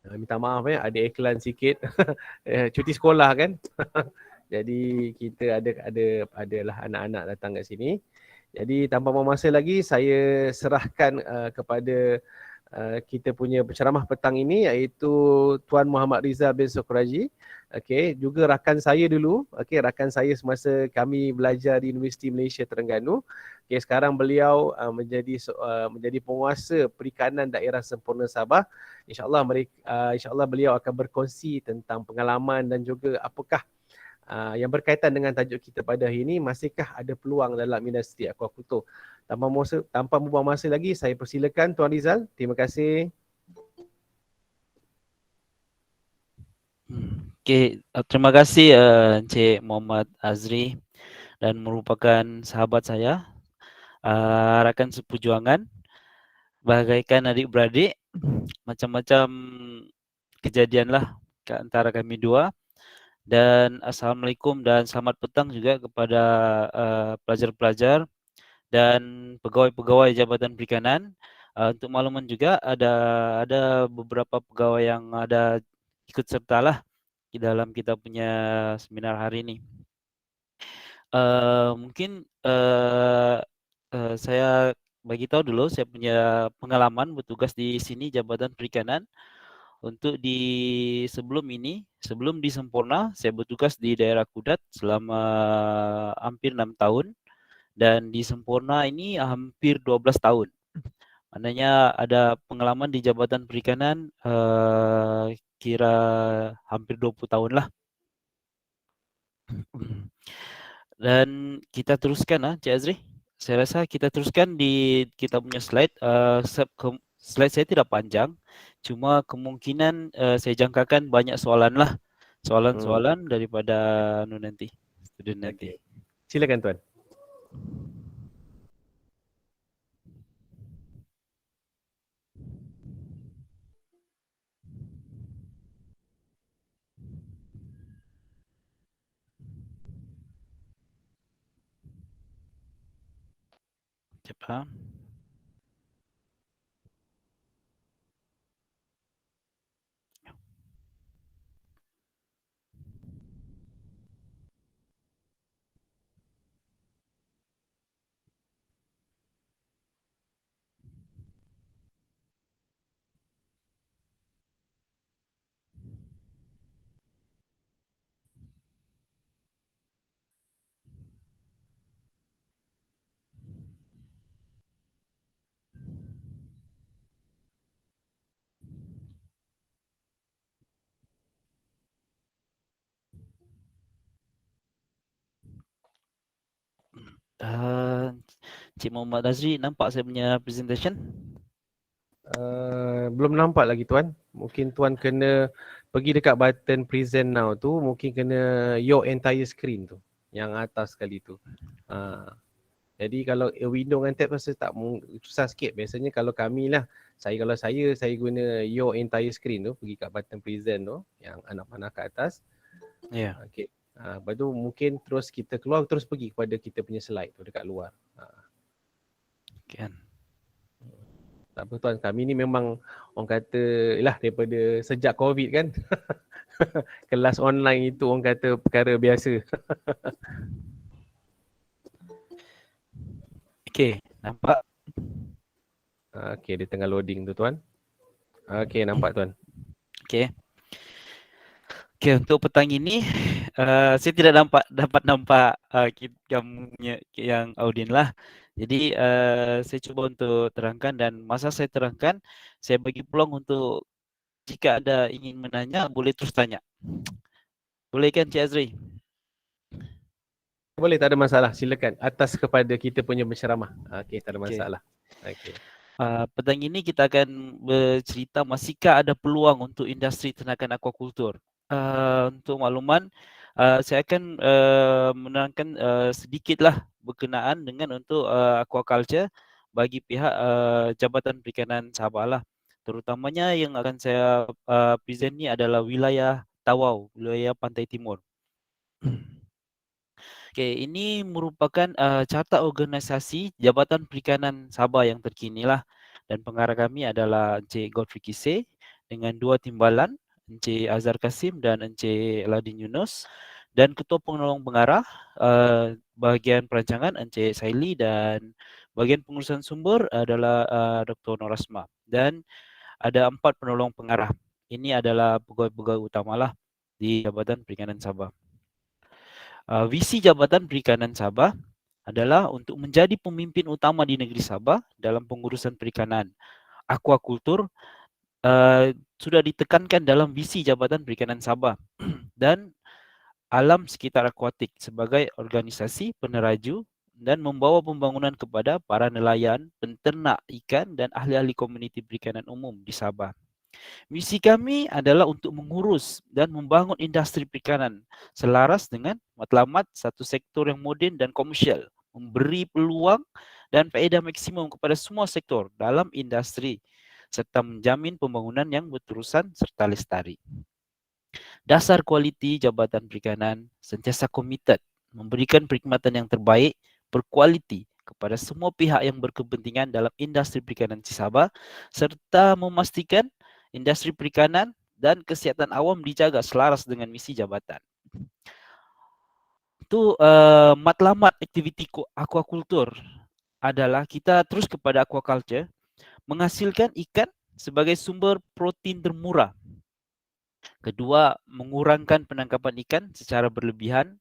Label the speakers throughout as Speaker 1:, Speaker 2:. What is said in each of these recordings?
Speaker 1: Minta maaf ada iklan sikit. Cuti sekolah kan. Jadi kita adalah anak-anak datang kat sini. Jadi tanpa membuang masa lagi, saya serahkan kepada kita punya penceramah petang ini, iaitu Tuan Muhammad Rizal bin Sokraji. Okey, juga rakan saya dulu. Okey, rakan saya semasa kami belajar di Universiti Malaysia Terengganu. Okey, sekarang beliau menjadi penguasa Perikanan Daerah Sempurna Sabah. InsyaAllah beliau akan berkongsi tentang pengalaman dan juga apakah yang berkaitan dengan tajuk kita pada hari ini, masihkah ada peluang dalam industri akuakultur. Tanpa membuang masa lagi, saya persilakan Tuan Rizal. Terima kasih.
Speaker 2: Okey, terima kasih Encik Muhammad Azri dan merupakan sahabat saya, rakan seperjuangan, bagaikan adik-beradik, macam-macam kejadian lah antara kami dua. Dan Assalamualaikum dan selamat petang juga kepada pelajar-pelajar dan pegawai-pegawai Jabatan Perikanan. Untuk makluman juga ada beberapa pegawai yang ada ikut sertalah di dalam kita punya seminar hari ini. Mungkin saya bagi tahu dulu saya punya pengalaman bertugas di sini Jabatan Perikanan. Untuk sebelum di Sempurna, saya bertugas di daerah Kudat selama hampir 6 tahun. Dan di Sempurna ini hampir 12 tahun. Maknanya ada pengalaman di Jabatan Perikanan kira hampir 20 tahun lah. Dan kita teruskan Cik Azri. Saya rasa kita teruskan di kita punya slide. Slide saya tidak panjang. Cuma kemungkinan saya jangkakan banyak soalan lah. Soalan-soalan daripada student nanti.
Speaker 1: Okay. Silakan Tuan.
Speaker 2: Cepat. Cik Muhammad Azri, nampak saya punya presentation?
Speaker 1: Belum nampak lagi Tuan. Mungkin Tuan kena pergi dekat button present now tu. Mungkin kena your entire screen tu. Yang atas sekali tu. Jadi kalau window dengan tab rasa tak susah sikit. Biasanya kalau kami lah. Kalau saya guna your entire screen tu. Pergi kat button present tu. Yang anak panah kat atas.
Speaker 2: Ya. Yeah.
Speaker 1: Okay. Lepas tu mungkin terus kita keluar. Terus pergi kepada kita punya slide tu dekat luar.
Speaker 2: Kan.
Speaker 1: Tak apa Tuan, kami ni memang orang kata lah daripada sejak COVID kan. Kelas online itu orang kata perkara biasa.
Speaker 2: Okay, nampak?
Speaker 1: Okay, dia tengah loading tu Tuan. Okay, nampak Tuan.
Speaker 2: Okay. Okay, untuk petang ini saya tidak dapat nampak kamu yang audien lah. Jadi saya cuba untuk terangkan dan masa saya terangkan, saya bagi peluang untuk jika ada ingin menanya, boleh terus tanya. Boleh kan Cik Azri?
Speaker 1: Boleh, tak ada masalah. Silakan. Atas kepada kita punya penceramah. Okay, tak ada masalah. Okay.
Speaker 2: Petang ini kita akan bercerita masihkah ada peluang untuk industri ternakan akuakultur. Untuk makluman, saya akan menerangkan sedikitlah berkenaan dengan untuk aquaculture bagi pihak Jabatan Perikanan Sabah lah. Terutamanya yang akan saya present ni adalah wilayah Tawau, wilayah Pantai Timur. Okay, ini merupakan carta organisasi Jabatan Perikanan Sabah yang terkini lah. Dan pengarah kami adalah Encik Godfrey Kiseh dengan 2 timbalan, Encik Azhar Kasim dan Encik Ladin Yunus, dan Ketua Penolong Pengarah bahagian perancangan Encik Saili, dan bahagian pengurusan sumber adalah Dr. Norasma, dan ada 4 penolong pengarah. Ini adalah pegawai-pegawai utamalah di Jabatan Perikanan Sabah. Visi Jabatan Perikanan Sabah adalah untuk menjadi pemimpin utama di negeri Sabah dalam pengurusan perikanan. Aquakultur sudah ditekankan dalam visi Jabatan Perikanan Sabah dan alam sekitar akuatik sebagai organisasi peneraju dan membawa pembangunan kepada para nelayan, penternak ikan dan ahli-ahli komuniti perikanan umum di Sabah. Misi kami adalah untuk mengurus dan membangun industri perikanan selaras dengan matlamat satu sektor yang moden dan komersial, memberi peluang dan faedah maksimum kepada semua sektor dalam industri serta menjamin pembangunan yang berterusan serta lestari. Dasar kualiti Jabatan Perikanan sentiasa komited memberikan perkhidmatan yang terbaik, berkualiti kepada semua pihak yang berkepentingan dalam industri perikanan di Sabah serta memastikan industri perikanan dan kesihatan awam dijaga selaras dengan misi jabatan. Itu matlamat aktiviti aquaculture adalah kita terus kepada aquaculture, menghasilkan ikan sebagai sumber protein termurah. Kedua, mengurangkan penangkapan ikan secara berlebihan.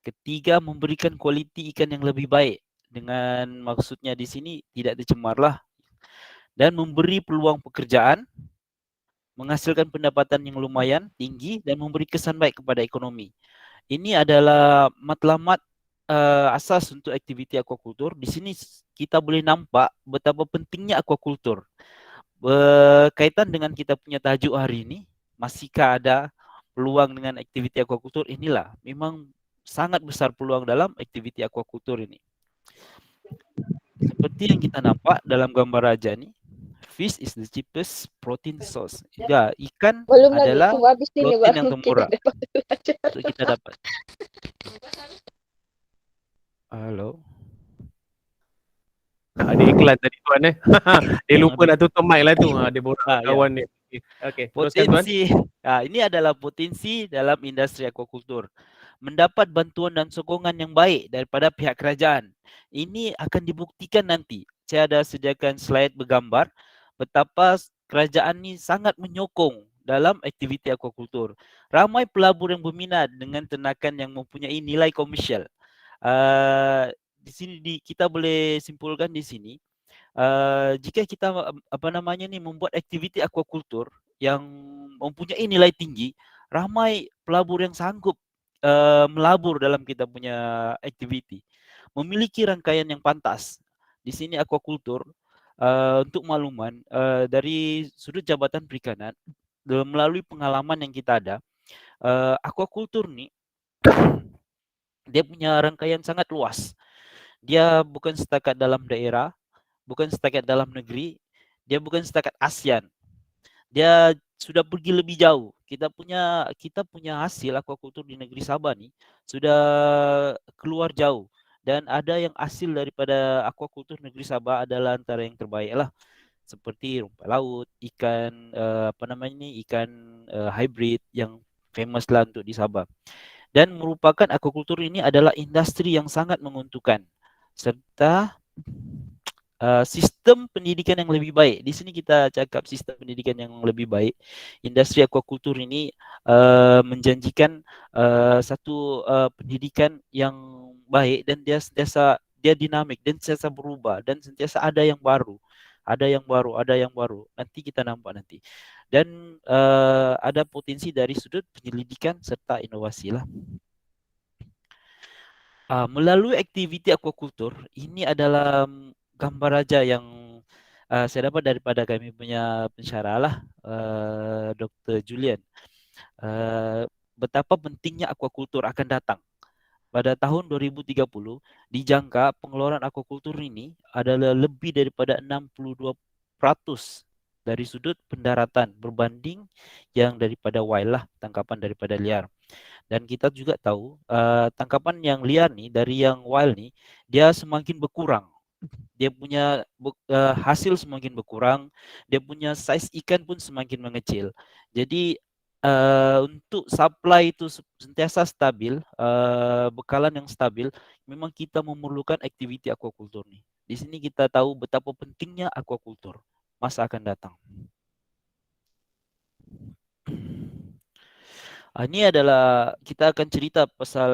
Speaker 2: Ketiga, memberikan kualiti ikan yang lebih baik. Dengan maksudnya di sini tidak tercemarlah. Dan memberi peluang pekerjaan, menghasilkan pendapatan yang lumayan tinggi dan memberi kesan baik kepada ekonomi. Ini adalah matlamat asas untuk aktiviti aquaculture. Di sini kita boleh nampak betapa pentingnya aquaculture. Berkaitan dengan kita punya tajuk hari ini, masihkah ada peluang dengan aktiviti aquaculture? Inilah, memang sangat besar peluang dalam aktiviti aquaculture ini. Seperti yang kita nampak dalam gambar raja ni, fish is the cheapest protein source. Ya, ikan
Speaker 3: Belum
Speaker 2: adalah
Speaker 3: lagi, habis ini
Speaker 2: protein yang
Speaker 3: baru
Speaker 2: termurah
Speaker 3: kita dapat belajar.
Speaker 2: untuk kita dapat. Halo.
Speaker 1: Ada iklan tadi tuan Dia lupa nak tutup mic lah tu. Dia borak kawan dia. Okey, teruskan tuan.
Speaker 2: Potensi, ini adalah potensi dalam industri aquaculture. Mendapat bantuan dan sokongan yang baik daripada pihak kerajaan. Ini akan dibuktikan nanti. Saya ada sediakan slide bergambar betapa kerajaan ni sangat menyokong dalam aktiviti aquaculture. Ramai pelabur yang berminat dengan ternakan yang mempunyai nilai komersial. Di sini kita boleh simpulkan di sini, jika kita membuat aktiviti aquaculture yang mempunyai nilai tinggi, ramai pelabur yang sanggup melabur dalam kita punya aktiviti. Memiliki rangkaian yang pantas. Di sini aquaculture, untuk makluman, dari sudut Jabatan Perikanan, melalui pengalaman yang kita ada, aquaculture ni dia punya rangkaian sangat luas. Dia bukan setakat dalam daerah, bukan setakat dalam negeri, dia bukan setakat ASEAN. Dia sudah pergi lebih jauh. Kita punya hasil aquaculture di negeri Sabah ni sudah keluar jauh, dan ada yang hasil daripada aquaculture negeri Sabah adalah antara yang terbaik lah. Seperti rumput laut, ikan ikan hybrid yang famous lah untuk di Sabah. Dan merupakan aquaculture ini adalah industri yang sangat menguntungkan serta sistem pendidikan yang lebih baik. Di sini kita cakap sistem pendidikan yang lebih baik. Industri aquaculture ini menjanjikan satu pendidikan yang baik, dan dia dinamik dan sentiasa berubah dan sentiasa ada yang baru. Nanti kita nampak nanti. Dan ada potensi dari sudut penyelidikan serta inovasi lah. Melalui aktiviti aquaculture, ini adalah gambar raja yang saya dapat daripada kami punya pensyarah lah, Dr. Julian. Betapa pentingnya aquaculture akan datang. Pada tahun 2030, dijangka pengeluaran aquaculture ini adalah lebih daripada 62% dari sudut pendaratan berbanding yang daripada wild lah, tangkapan daripada liar. Dan kita juga tahu tangkapan yang liar ni dari yang wild ni dia semakin berkurang. dia punya hasil semakin berkurang, dia punya size ikan pun semakin mengecil. Jadi untuk supply itu sentiasa stabil, bekalan yang stabil, memang kita memerlukan aktiviti aquaculture nih. Di sini kita tahu betapa pentingnya aquaculture masa akan datang. Ini adalah kita akan cerita pasal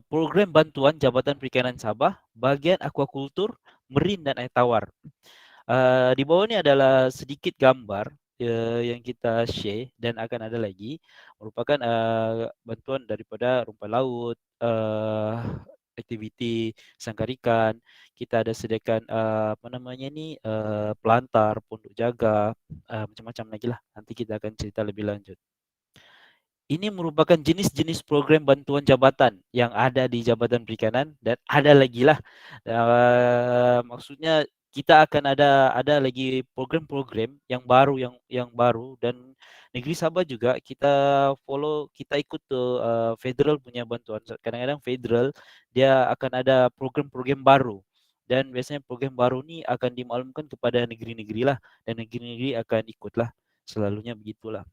Speaker 2: program bantuan Jabatan Perikanan Sabah bagian aquaculture, marine dan air tawar. Di bawah ini adalah sedikit gambar yang kita share dan akan ada lagi merupakan bantuan daripada rumput laut, aktiviti sangkar ikan. Kita ada sediakan apa namanya ni pelantar, pondok jaga, macam-macam lagi lah. Nanti kita akan cerita lebih lanjut. Ini merupakan jenis-jenis program bantuan jabatan yang ada di Jabatan Perikanan dan ada lagi lah. Maksudnya kita akan ada lagi program-program yang baru dan negeri Sabah juga kita follow, kita ikut tuh federal punya bantuan. Kadang-kadang federal dia akan ada program-program baru dan biasanya program baru ni akan dimaklumkan kepada negeri-negeri lah dan negeri-negeri akan ikutlah. Selalunya begitulah.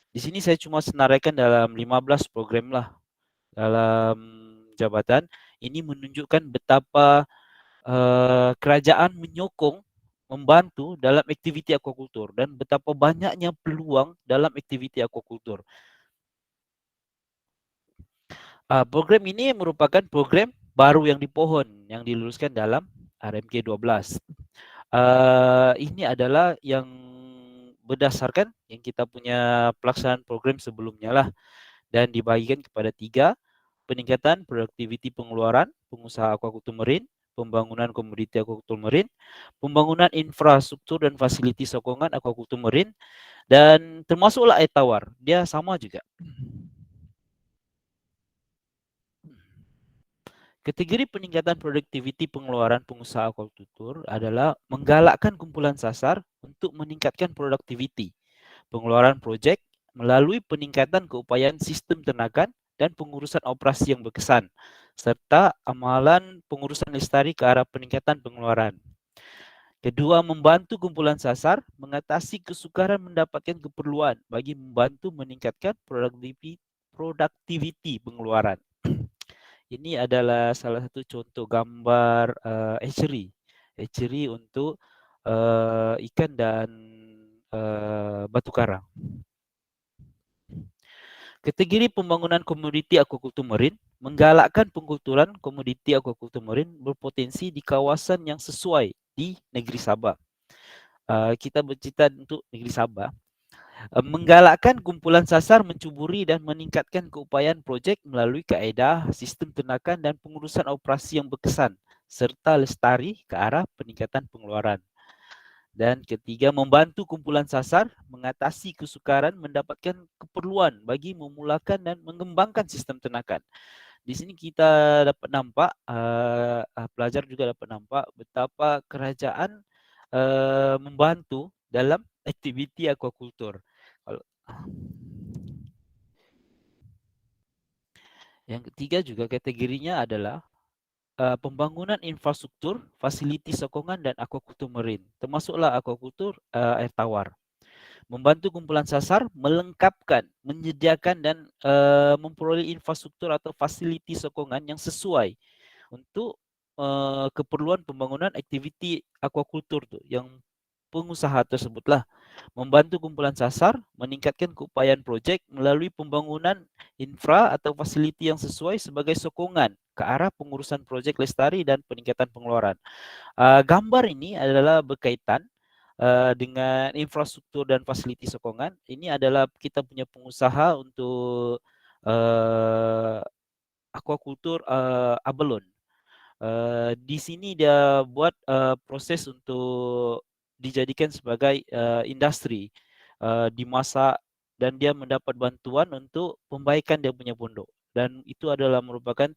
Speaker 2: Di sini saya cuma senaraikan dalam 15 program lah dalam jabatan. Ini menunjukkan betapa kerajaan menyokong, membantu dalam aktiviti aquaculture dan betapa banyaknya peluang dalam aktiviti aquaculture. Program ini merupakan program baru yang dipohon yang diluluskan dalam RMK 12. Ini adalah yang berdasarkan yang kita punya pelaksanaan program sebelumnya lah dan dibagikan kepada 3: peningkatan produktiviti pengeluaran pengusaha aquaculture marine, pembangunan komoditi aquaculture marine, pembangunan infrastruktur dan fasiliti sokongan aquaculture marine, dan termasuklah air tawar. Dia sama juga. Kategori peningkatan produktiviti pengeluaran pengusaha aquaculture adalah menggalakkan kumpulan sasar untuk meningkatkan produktiviti pengeluaran projek melalui peningkatan keupayaan sistem ternakan dan pengurusan operasi yang berkesan, serta amalan pengurusan lestari ke arah peningkatan pengeluaran. Kedua, membantu kumpulan sasar mengatasi kesukaran mendapatkan keperluan bagi membantu meningkatkan produktiviti pengeluaran. Ini adalah salah satu contoh gambar hatchery untuk ikan dan batu karang. Kategori pembangunan komoditi aquaculture marine menggalakkan pengkulturan komoditi aquaculture marine berpotensi di kawasan yang sesuai di negeri Sabah. Kita bercerita untuk negeri Sabah. Menggalakkan kumpulan sasar mencuburi dan meningkatkan keupayaan projek melalui kaedah sistem ternakan dan pengurusan operasi yang berkesan serta lestari ke arah peningkatan pengeluaran. Dan ketiga, membantu kumpulan sasar mengatasi kesukaran mendapatkan keperluan bagi memulakan dan mengembangkan sistem ternakan. Di sini kita dapat nampak, pelajar juga dapat nampak betapa kerajaan membantu dalam aktiviti aquaculture. Yang ketiga juga kategorinya adalah pembangunan infrastruktur, fasiliti sokongan dan aquaculture marine. Termasuklah aquaculture air tawar. Membantu kumpulan sasar melengkapkan, menyediakan dan memperoleh infrastruktur atau fasiliti sokongan yang sesuai untuk keperluan pembangunan aktiviti aquaculture tu yang pengusaha tersebutlah. Membantu kumpulan sasar meningkatkan keupayaan projek melalui pembangunan infra atau fasiliti yang sesuai sebagai sokongan ke arah pengurusan projek lestari dan peningkatan pengeluaran. Gambar ini adalah berkaitan dengan infrastruktur dan fasiliti sokongan. Ini adalah kita punya pengusaha untuk aquaculture abalone. Di sini dia buat proses untuk dijadikan sebagai industri, dimasak dan dia mendapat bantuan untuk pembaikan dia punya pondok. Dan itu adalah merupakan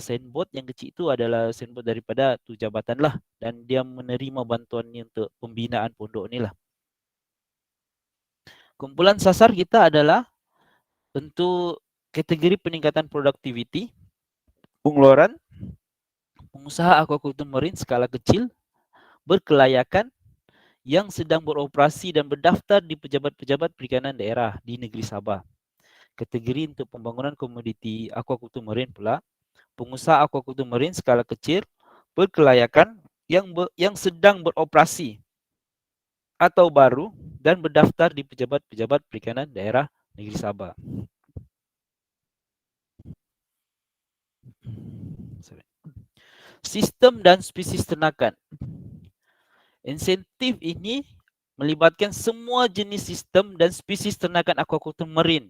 Speaker 2: signboard yang kecil itu adalah signboard daripada tu jabatan lah dan dia menerima bantuan ni untuk pembinaan pondok ni lah. Kumpulan sasar kita adalah untuk kategori peningkatan produktiviti pengeluaran pengusaha aquaculture marine skala kecil berkelayakan yang sedang beroperasi dan berdaftar di pejabat-pejabat perikanan daerah di negeri Sabah. Kategori untuk pembangunan komoditi aquaculture marine pula, pengusaha aquaculture marine skala kecil berkelayakan yang sedang beroperasi atau baru dan berdaftar di pejabat-pejabat perikanan daerah negeri Sabah. Sistem dan spesies ternakan. Insentif ini melibatkan semua jenis sistem dan spesies ternakan aquaculture marine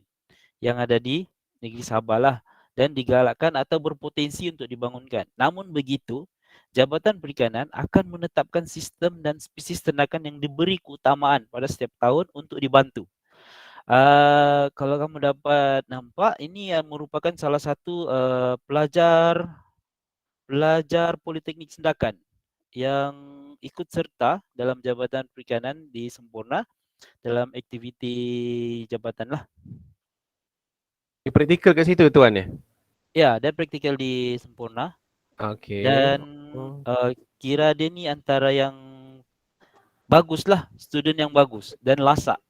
Speaker 2: yang ada di negeri Sabah lah dan digalakkan atau berpotensi untuk dibangunkan. Namun begitu, Jabatan Perikanan akan menetapkan sistem dan spesies ternakan yang diberi keutamaan pada setiap tahun untuk dibantu. Kalau kamu dapat nampak, ini merupakan salah satu pelajar Politeknik Sendakan yang ikut serta dalam Jabatan Perikanan di Semporna dalam aktiviti jabatan lah.
Speaker 1: Di praktikal kat situ tuan ya?
Speaker 2: Ya, dan praktikal di Semporna.
Speaker 1: Okey.
Speaker 2: Dan
Speaker 1: Oh.
Speaker 2: kira dia ni antara yang bagus lah, student yang bagus dan lasak.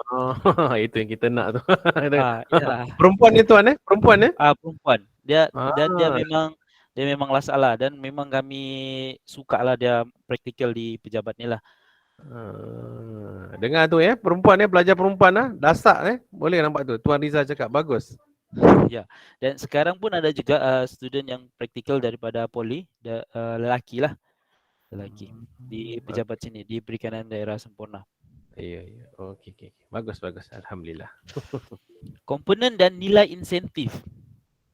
Speaker 1: Oh, itu yang kita nak tu.
Speaker 2: Ya.
Speaker 1: Perempuan ni tuan Perempuan ya?
Speaker 2: Perempuan. Dia dan dia
Speaker 1: Ah.
Speaker 2: memang lasak lah dan memang kami suka lah dia praktikal di pejabat ni lah.
Speaker 1: Dengar tu ya, perempuan pelajar perempuan dasak boleh nampak tu. Tuan Rizal cakap bagus.
Speaker 2: Ya. Dan sekarang pun ada juga student yang praktikal daripada poli, lelaki lah. Lelaki di pejabat sini di Perikanan Daerah Semporna.
Speaker 1: Ya. Okey. Bagus. Alhamdulillah.
Speaker 2: Komponen dan nilai insentif.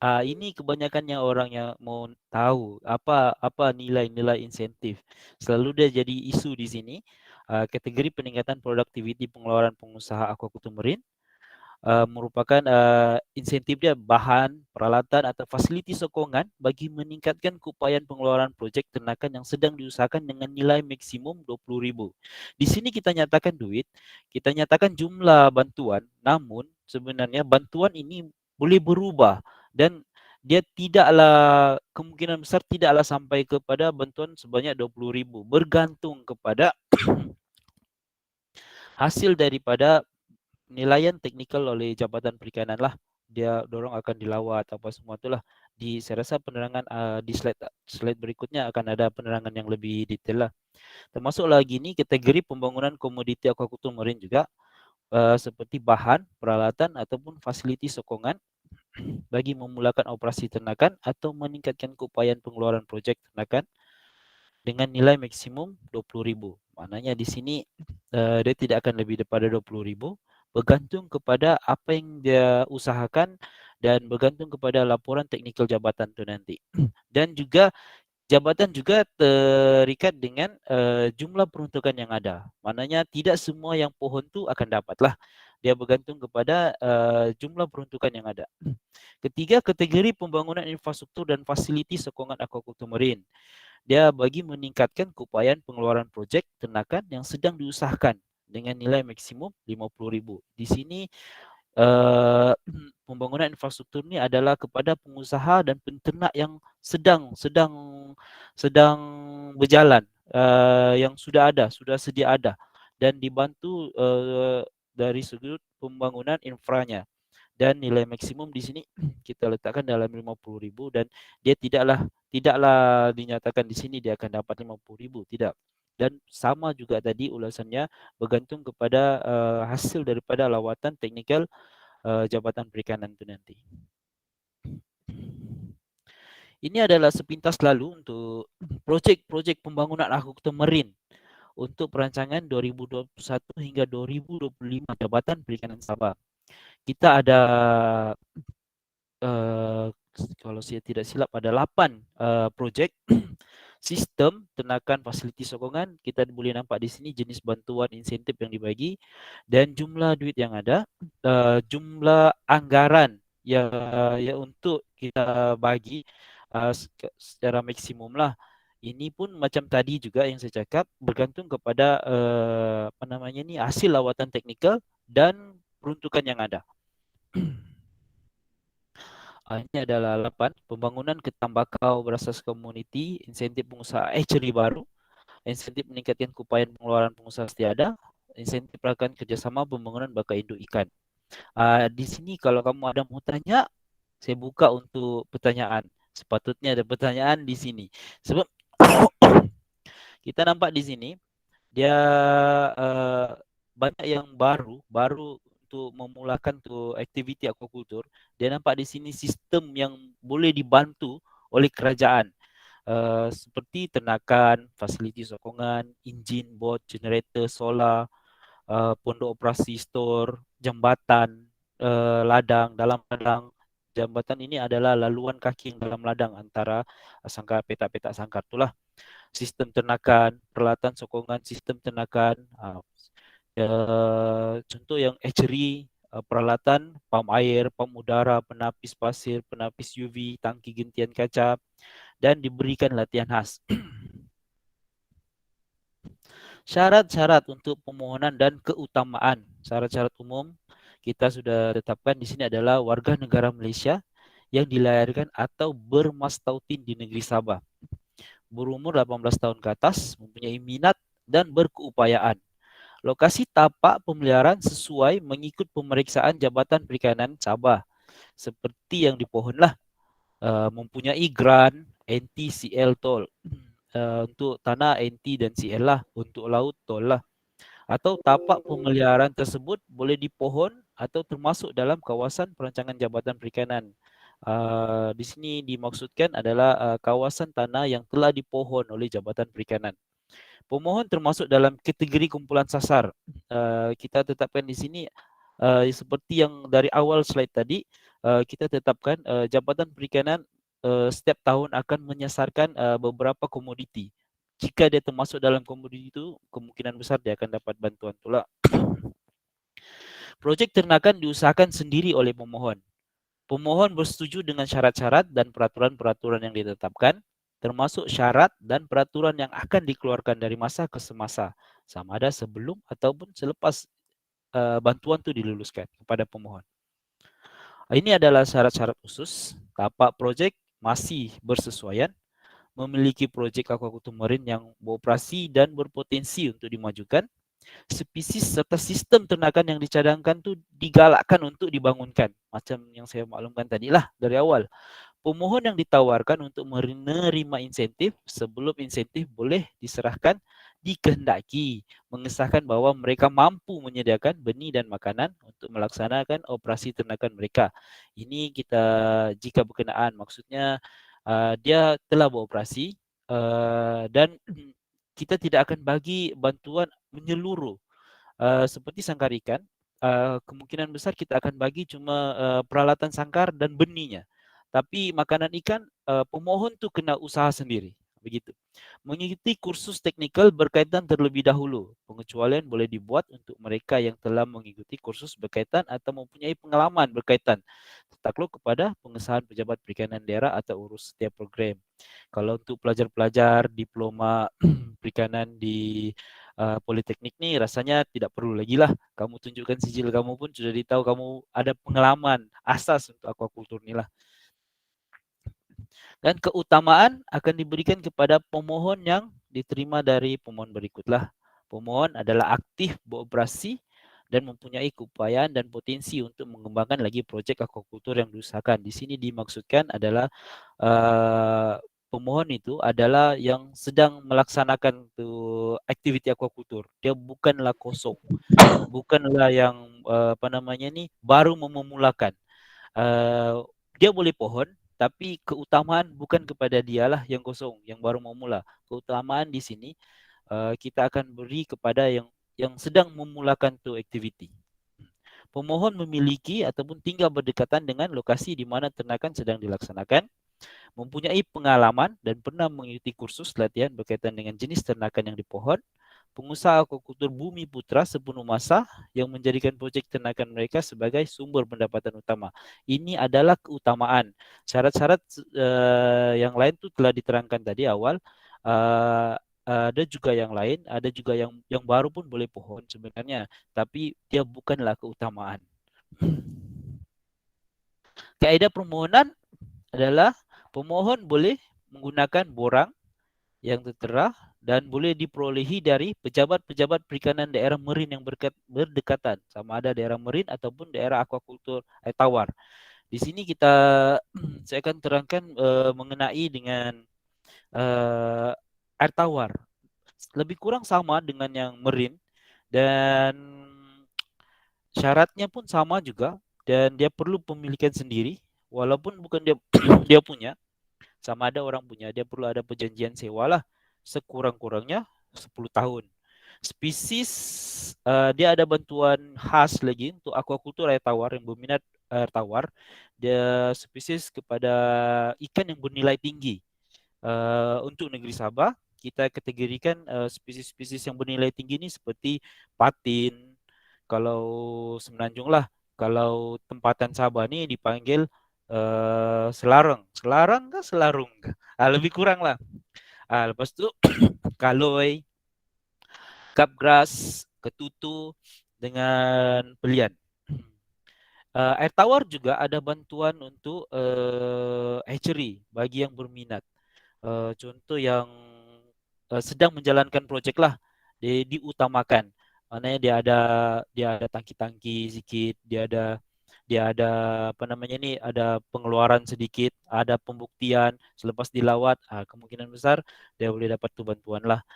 Speaker 2: Ini kebanyakannya orang yang mau tahu apa nilai-nilai insentif. Selalu dia jadi isu di sini. Kategori peningkatan produktiviti pengeluaran pengusaha aquaculture marine merupakan insentif dia bahan, peralatan atau fasiliti sokongan bagi meningkatkan keupayaan pengeluaran projek ternakan yang sedang diusahakan dengan nilai maksimum 20,000. Di sini kita nyatakan duit, kita nyatakan jumlah bantuan, namun sebenarnya bantuan ini boleh berubah dan dia tidaklah kemungkinan besar tidaklah sampai kepada bantuan sebanyak 20,000, bergantung kepada hasil daripada penilaian teknikal oleh Jabatan Perikanan lah. Dia dorong akan dilawat apa semua itulah. Saya rasa penerangan di slide berikutnya akan ada penerangan yang lebih detail lah. Termasuk lagi ni kategori pembangunan komoditi aquaculture marine juga seperti bahan, peralatan ataupun fasiliti sokongan bagi memulakan operasi ternakan atau meningkatkan keupayaan pengeluaran projek ternakan dengan nilai maksimum 20,000. Maknanya di sini dia tidak akan lebih daripada 20,000, bergantung kepada apa yang dia usahakan dan bergantung kepada laporan teknikal jabatan tu nanti. Dan juga jabatan juga terikat dengan jumlah peruntukan yang ada. Maknanya tidak semua yang pohon tu akan dapatlah. Dia bergantung kepada jumlah peruntukan yang ada. Ketiga, kategori pembangunan infrastruktur dan fasiliti sokongan aquaculture marine. Dia bagi meningkatkan keupayaan pengeluaran projek ternakan yang sedang diusahakan dengan nilai maksimum 50,000. Di sini pembangunan infrastruktur ni adalah kepada pengusaha dan penternak yang sedang berjalan, yang sudah sedia ada dan dibantu dari sudut pembangunan infranya. Dan nilai maksimum di sini kita letakkan dalam 50,000 dan dia tidaklah dinyatakan di sini dia akan dapat 50,000, tidak. Dan sama juga tadi ulasannya bergantung kepada hasil daripada lawatan teknikal Jabatan Perikanan itu nanti. Ini adalah sepintas lalu untuk projek-projek pembangunan aquaculture marine untuk perancangan 2021 hingga 2025 Jabatan Perikanan Sabah. Kita ada kalau saya tidak silap ada 8 projek sistem ternakan fasiliti sokongan. Kita boleh nampak di sini jenis bantuan insentif yang dibagi dan jumlah duit yang ada, jumlah anggaran yang untuk kita bagi secara maksimum lah. Ini pun macam tadi juga yang saya cakap bergantung kepada hasil lawatan teknikal dan peruntukan yang ada. Ini adalah 8. Pembangunan ketambakau berasas komuniti, insentif pengusaha hatchery baru, insentif meningkatkan upaya pengeluaran pengusaha setiada, insentif rakan kerjasama pembangunan baka induk ikan. Di sini kalau kamu ada mau tanya, saya buka untuk pertanyaan. Sepatutnya ada pertanyaan di sini. Sebab kita nampak di sini dia banyak yang baru untuk memulakan tu aktiviti aquaculture. Dia nampak di sini sistem yang boleh dibantu oleh kerajaan. Seperti ternakan, fasiliti sokongan, enjin, bot, generator, solar, pondok operasi store, jambatan, ladang, dalam ladang. Jambatan ini adalah laluan kaki yang dalam ladang antara sangkar petak-petak sangkar itulah. Sistem ternakan, peralatan sokongan sistem ternakan. Contoh yang hatchery, peralatan pam air, pam udara, penapis pasir, penapis UV, tangki gentian kaca, dan diberikan latihan khas. Syarat-syarat untuk permohonan dan keutamaan. Syarat-syarat umum kita sudah tetapkan di sini adalah warga negara Malaysia yang dilahirkan atau bermastautin di negeri Sabah, berumur 18 tahun ke atas, mempunyai minat dan berkeupayaan. Lokasi tapak pemeliharaan sesuai mengikut pemeriksaan Jabatan Perikanan Sabah. Seperti yang di pohon lah, mempunyai grant NT-CL tol. Untuk tanah NT dan CL lah, untuk laut tol lah. Atau tapak pemeliharaan tersebut boleh di pohon atau termasuk dalam kawasan perancangan Jabatan Perikanan. Di sini dimaksudkan adalah kawasan tanah yang telah dipohon oleh Jabatan Perikanan. Pemohon termasuk dalam kategori kumpulan sasar. Kita tetapkan di sini seperti yang dari awal slide tadi, kita tetapkan Jabatan Perikanan setiap tahun akan menyasarkan beberapa komoditi. Jika dia termasuk dalam komoditi itu, kemungkinan besar dia akan dapat bantuan pula. Projek ternakan diusahakan sendiri oleh pemohon. Pemohon bersetuju dengan syarat-syarat dan peraturan-peraturan yang ditetapkan, termasuk syarat dan peraturan yang akan dikeluarkan dari masa ke semasa, sama ada sebelum ataupun selepas bantuan itu diluluskan kepada pemohon. Ini adalah syarat-syarat khusus. Tapak projek masih bersesuaian, memiliki projek aquaculture marine yang beroperasi dan berpotensi untuk dimajukan. Spesies serta sistem ternakan yang dicadangkan tu digalakkan untuk dibangunkan. Macam yang saya maklumkan tadilah dari awal. Pemohon yang ditawarkan untuk menerima insentif sebelum insentif boleh diserahkan dikehendaki mengesahkan bahawa mereka mampu menyediakan benih dan makanan untuk melaksanakan operasi ternakan mereka. Ini kita jika berkenaan, maksudnya dia telah beroperasi dan kita tidak akan bagi bantuan menyeluruh. Seperti sangkar ikan, kemungkinan besar kita akan bagi cuma peralatan sangkar dan benihnya. Tapi makanan ikan, pemohon tu kena usaha sendiri. Begitu. Mengikuti kursus teknikal berkaitan terlebih dahulu. Pengecualian boleh dibuat untuk mereka yang telah mengikuti kursus berkaitan atau mempunyai pengalaman berkaitan. Takluk kepada pengesahan pejabat perikanan daerah atau urus setiap program. Kalau untuk pelajar-pelajar diploma perikanan di politeknik ni rasanya tidak perlu lagi lah. Kamu tunjukkan sijil kamu pun sudah ditahu kamu ada pengalaman asas untuk aquaculture ni lah. Dan keutamaan akan diberikan kepada pemohon yang diterima dari pemohon berikutlah. Pemohon adalah aktif beroperasi dan mempunyai keupayaan dan potensi untuk mengembangkan lagi projek aquaculture yang diusahakan. Di sini dimaksudkan adalah pemohon itu adalah yang sedang melaksanakan tu aktiviti aquaculture. Dia bukanlah kosong. Bukanlah yang baru memulakan. Dia boleh pohon, tapi keutamaan bukan kepada dialah yang kosong, yang baru memula. Keutamaan di sini kita akan beri kepada yang sedang memulakan tu aktiviti. Pemohon memiliki ataupun tinggal berdekatan dengan lokasi di mana ternakan sedang dilaksanakan, mempunyai pengalaman dan pernah mengikuti kursus latihan berkaitan dengan jenis ternakan yang dipohon, pengusaha aquaculture Bumi Putra sepenuh masa yang menjadikan projek ternakan mereka sebagai sumber pendapatan utama. Ini adalah keutamaan. Syarat-syarat yang lain tu telah diterangkan tadi awal. Ada juga yang lain, ada juga yang baru pun boleh pohon sebenarnya, tapi dia bukanlah keutamaan. Kaedah permohonan adalah pemohon boleh menggunakan borang yang tertera dan boleh diperolehi dari pejabat-pejabat perikanan daerah merin yang berdekatan, sama ada daerah merin ataupun daerah akuakultur air tawar. Di sini kita saya akan terangkan mengenai dengan air tawar. Lebih kurang sama dengan yang merin dan syaratnya pun sama juga dan dia perlu pemilikan sendiri walaupun bukan dia dia punya, sama ada orang punya, dia perlu ada perjanjian sewa lah sekurang-kurangnya 10 tahun. Spesies dia ada bantuan khas lagi untuk akuakultur air tawar yang berminat air tawar. Dia spesies kepada ikan yang bernilai tinggi. Untuk negeri Sabah kita kategorikan spesies-spesies yang bernilai tinggi ni seperti patin. Kalau Semenanjung lah, kalau tempatan Sabah ni dipanggil selarang. Selarang ke selarung ke? Lebih kurang lah. Lepas tu kaloi, kapgras, ketutu dengan pelian. Air tawar juga ada bantuan untuk hatchery bagi yang berminat. Contoh yang sedang menjalankan projek lah, diutamakan. Maknanya dia ada tangki-tangki sikit, dia ada apa namanya ni, ada pengeluaran sedikit, ada pembuktian selepas dilawat, kemungkinan besar dia boleh dapat tu bantuan lah.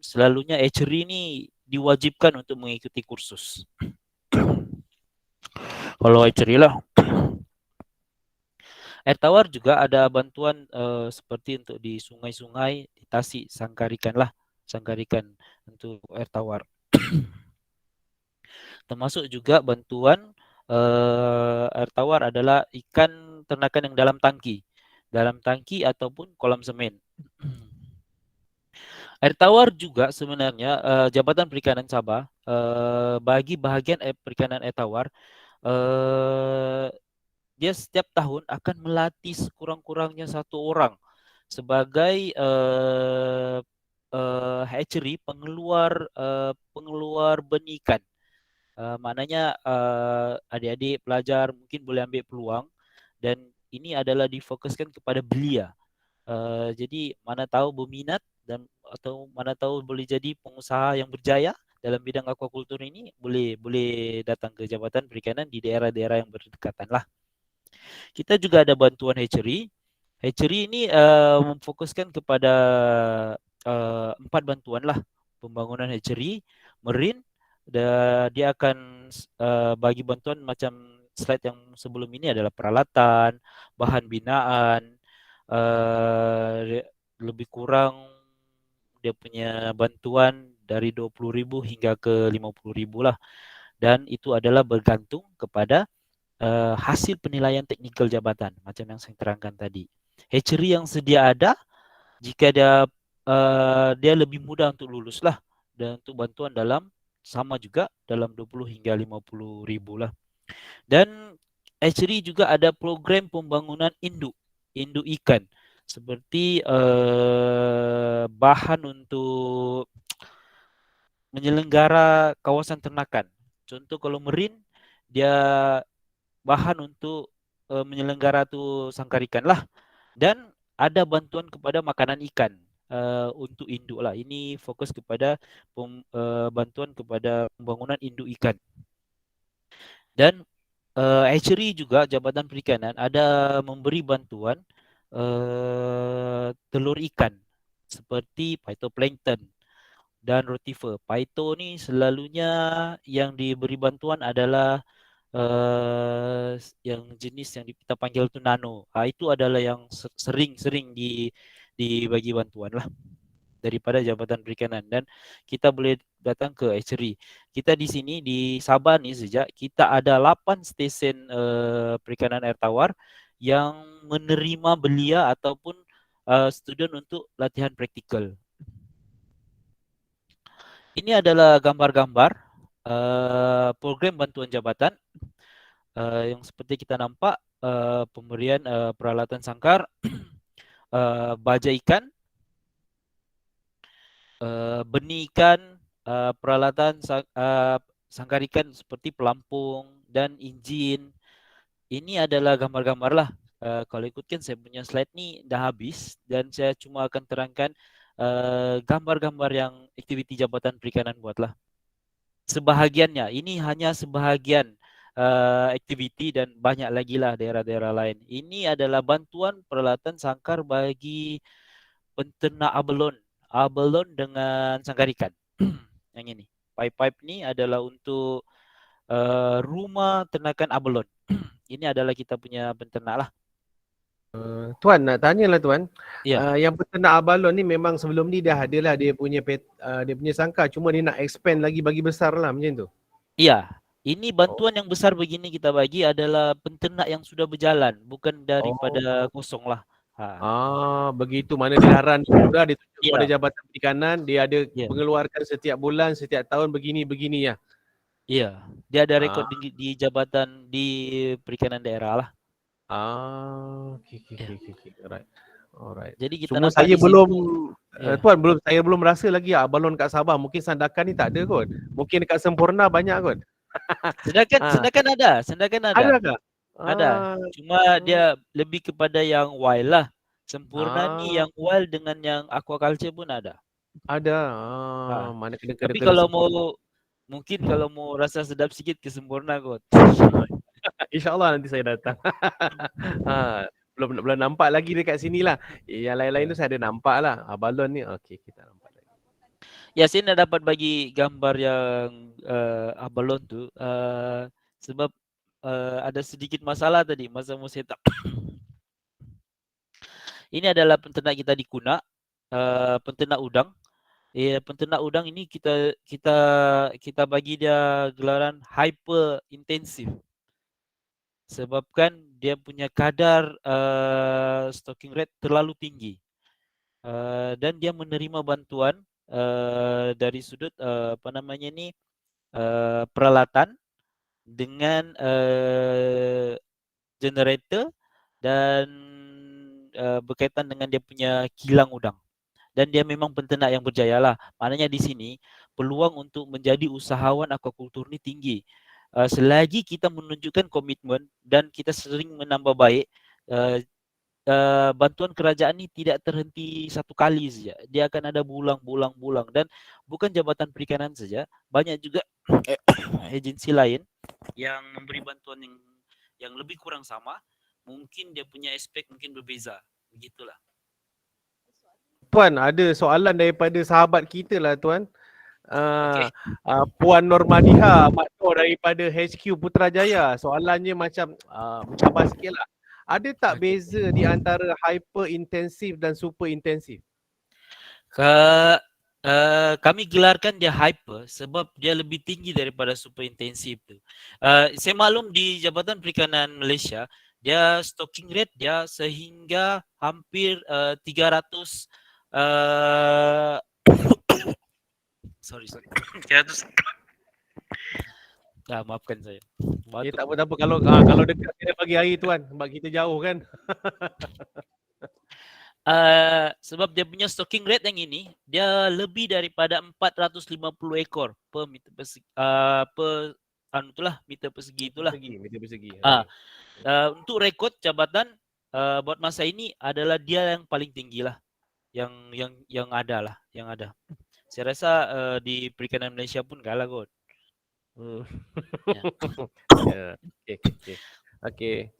Speaker 2: Selalunya hatchery ni diwajibkan untuk mengikuti kursus. Kalau hatchery lah. Air tawar juga ada bantuan seperti untuk di sungai-sungai, di tasik, sangkarikan lah, sangkarikan untuk air tawar. Termasuk juga bantuan air tawar adalah ikan ternakan yang dalam tangki ataupun kolam semen. Air tawar juga sebenarnya Jabatan Perikanan Sabah bagi bahagian perikanan air tawar dia setiap tahun akan melatih sekurang-kurangnya 1 orang sebagai hatchery pengeluar benih ikan. Maknanya adik-adik pelajar mungkin boleh ambil peluang dan ini adalah difokuskan kepada belia. Jadi mana tahu berminat dan atau mana tahu boleh jadi pengusaha yang berjaya dalam bidang aquaculture ini, boleh datang ke Jabatan Perikanan di daerah-daerah yang berdekatan lah. Kita juga ada bantuan hatchery. Hatchery ini memfokuskan kepada 4 bantuan lah. Pembangunan hatchery, marine, dia akan bagi bantuan macam slide yang sebelum ini adalah peralatan, bahan binaan, lebih kurang dia punya bantuan dari 20.000 hingga ke 50.000 lah. Dan itu adalah bergantung kepada hasil penilaian teknikal jabatan macam yang saya terangkan tadi. Hatchery yang sedia ada, jika dia lebih mudah untuk lulus lah, dan untuk bantuan sama juga dalam 20 hingga 50.000 lah. Dan hatchery juga ada program pembangunan induk ikan seperti bahan untuk menyelenggara kawasan ternakan. Contoh kalau marine, dia bahan untuk menyelenggara tu sangkar ikan lah, dan ada bantuan kepada makanan ikan untuk induk lah. Ini fokus kepada bantuan kepada pembangunan induk ikan. Dan hatchery juga Jabatan Perikanan ada memberi bantuan telur ikan seperti phytoplankton dan rotifer. Phyto ni selalunya yang diberi bantuan adalah yang jenis yang kita panggil tu nano. Itu adalah yang sering dibagi bantuan lah daripada Jabatan Perikanan, dan kita boleh datang ke hatchery. Kita di sini di Sabah ni sejak kita ada 8 stesen perikanan air tawar yang menerima belia ataupun student untuk latihan praktikal. Ini adalah gambar-gambar program bantuan jabatan yang seperti kita nampak, pemberian peralatan sangkar, baja ikan, benih ikan, peralatan sangkar ikan seperti pelampung dan injin. ini adalah gambar-gambar lah. Kalau ikutkan saya punya slide ni dah habis dan saya cuma akan terangkan gambar-gambar yang aktiviti Jabatan Perikanan buatlah. Sebahagiannya, ini hanya sebahagian aktiviti dan banyak lagi lah daerah-daerah lain. Ini adalah bantuan peralatan sangkar bagi penternak abelon. Abelon dengan sangkar ikan. Yang ini. Pipe-pipe ni adalah untuk rumah ternakan abelon. Ini adalah kita punya penternak lah.
Speaker 1: Tuan, nak tanyalah Tuan.
Speaker 2: Ya.
Speaker 1: Yang peternak abalon ni memang sebelum ni dah ada lah dia punya dia punya sangkar. Cuma dia nak expand lagi bagi besar lah macam tu.
Speaker 2: Iya. Ini bantuan yang besar begini kita bagi adalah penternak yang sudah berjalan. Bukan daripada kosong lah.
Speaker 1: Begitu. Mana dia dah run sudah ditunjuk kepada
Speaker 2: Iya.
Speaker 1: Jabatan Perikanan. Dia ada
Speaker 2: Iya.
Speaker 1: mengeluarkan setiap bulan, setiap tahun begini-begini ya.
Speaker 2: Iya. Dia ada rekod di jabatan di perikanan daerah lah.
Speaker 1: Okay. Alright.
Speaker 2: Jadi kita
Speaker 1: Cuma
Speaker 2: dapat
Speaker 1: saya
Speaker 2: di
Speaker 1: belum
Speaker 2: situ,
Speaker 1: Tuan, saya belum rasa lagi balon kat Sabah. Mungkin Sandakan ni tak ada kot. Mungkin dekat Sempurna banyak kot.
Speaker 2: Sendakan ada.
Speaker 1: Ada ke?
Speaker 2: Ada. Cuma dia lebih kepada yang wild lah. Sempurna ni yang wild dengan yang aquaculture pun ada.
Speaker 1: Ada. Mana kena
Speaker 2: Tapi kalau mungkin kalau mau rasa sedap sikit ke Sempurna kot.
Speaker 1: InsyaAllah nanti saya datang. Belum nampak lagi dekat sini lah. Yang lain-lain tu saya ada nampak lah. Balon ni okey, kita nampak lagi.
Speaker 2: Ya, saya nak dapat bagi gambar yang balon tu sebab ada sedikit masalah tadi masa mau set up. Ini adalah penternak kita di Kuna, penternak udang. Penternak udang ini kita bagi dia gelaran hyper intensif. Sebabkan dia punya kadar stocking rate terlalu tinggi. Dan dia menerima bantuan dari sudut peralatan dengan generator dan berkaitan dengan dia punya kilang udang. Dan dia memang penternak yang berjaya lah. Maknanya di sini peluang untuk menjadi usahawan aquaculture ni tinggi. Selagi kita menunjukkan komitmen dan kita sering menambah baik, bantuan kerajaan ni tidak terhenti satu kali saja. Dia akan ada bulang dan bukan Jabatan Perikanan saja, banyak juga agensi lain yang memberi bantuan yang lebih kurang sama. Mungkin dia punya aspek mungkin berbeza. Begitulah.
Speaker 1: Tuan, ada soalan daripada sahabat kita lah Tuan.
Speaker 2: Okay.
Speaker 1: Puan Normadiha Mak Nur daripada HQ Putrajaya. Soalannya macam mencabar sikit lah. Ada tak beza di antara hyper intensif dan super intensif?
Speaker 2: Kami gelarkan dia hyper sebab dia lebih tinggi daripada super intensif tu. Saya maklum di Jabatan Perikanan Malaysia, dia stocking rate dia sehingga hampir 300 sorry 300 maafkan saya.
Speaker 1: Tak apa kalau dekat kita bagi air Tuan, sebab kita jauh kan.
Speaker 2: Sebab dia punya stocking rate yang ini dia lebih daripada 450 ekor per meter persegi, meter persegi itulah.
Speaker 1: Meter persegi.
Speaker 2: Untuk rekod jabatan buat masa ini adalah dia yang paling tinggi lah. Yang ada. Saya rasa di Perikanan Malaysia pun kalah kot.
Speaker 1: Okay.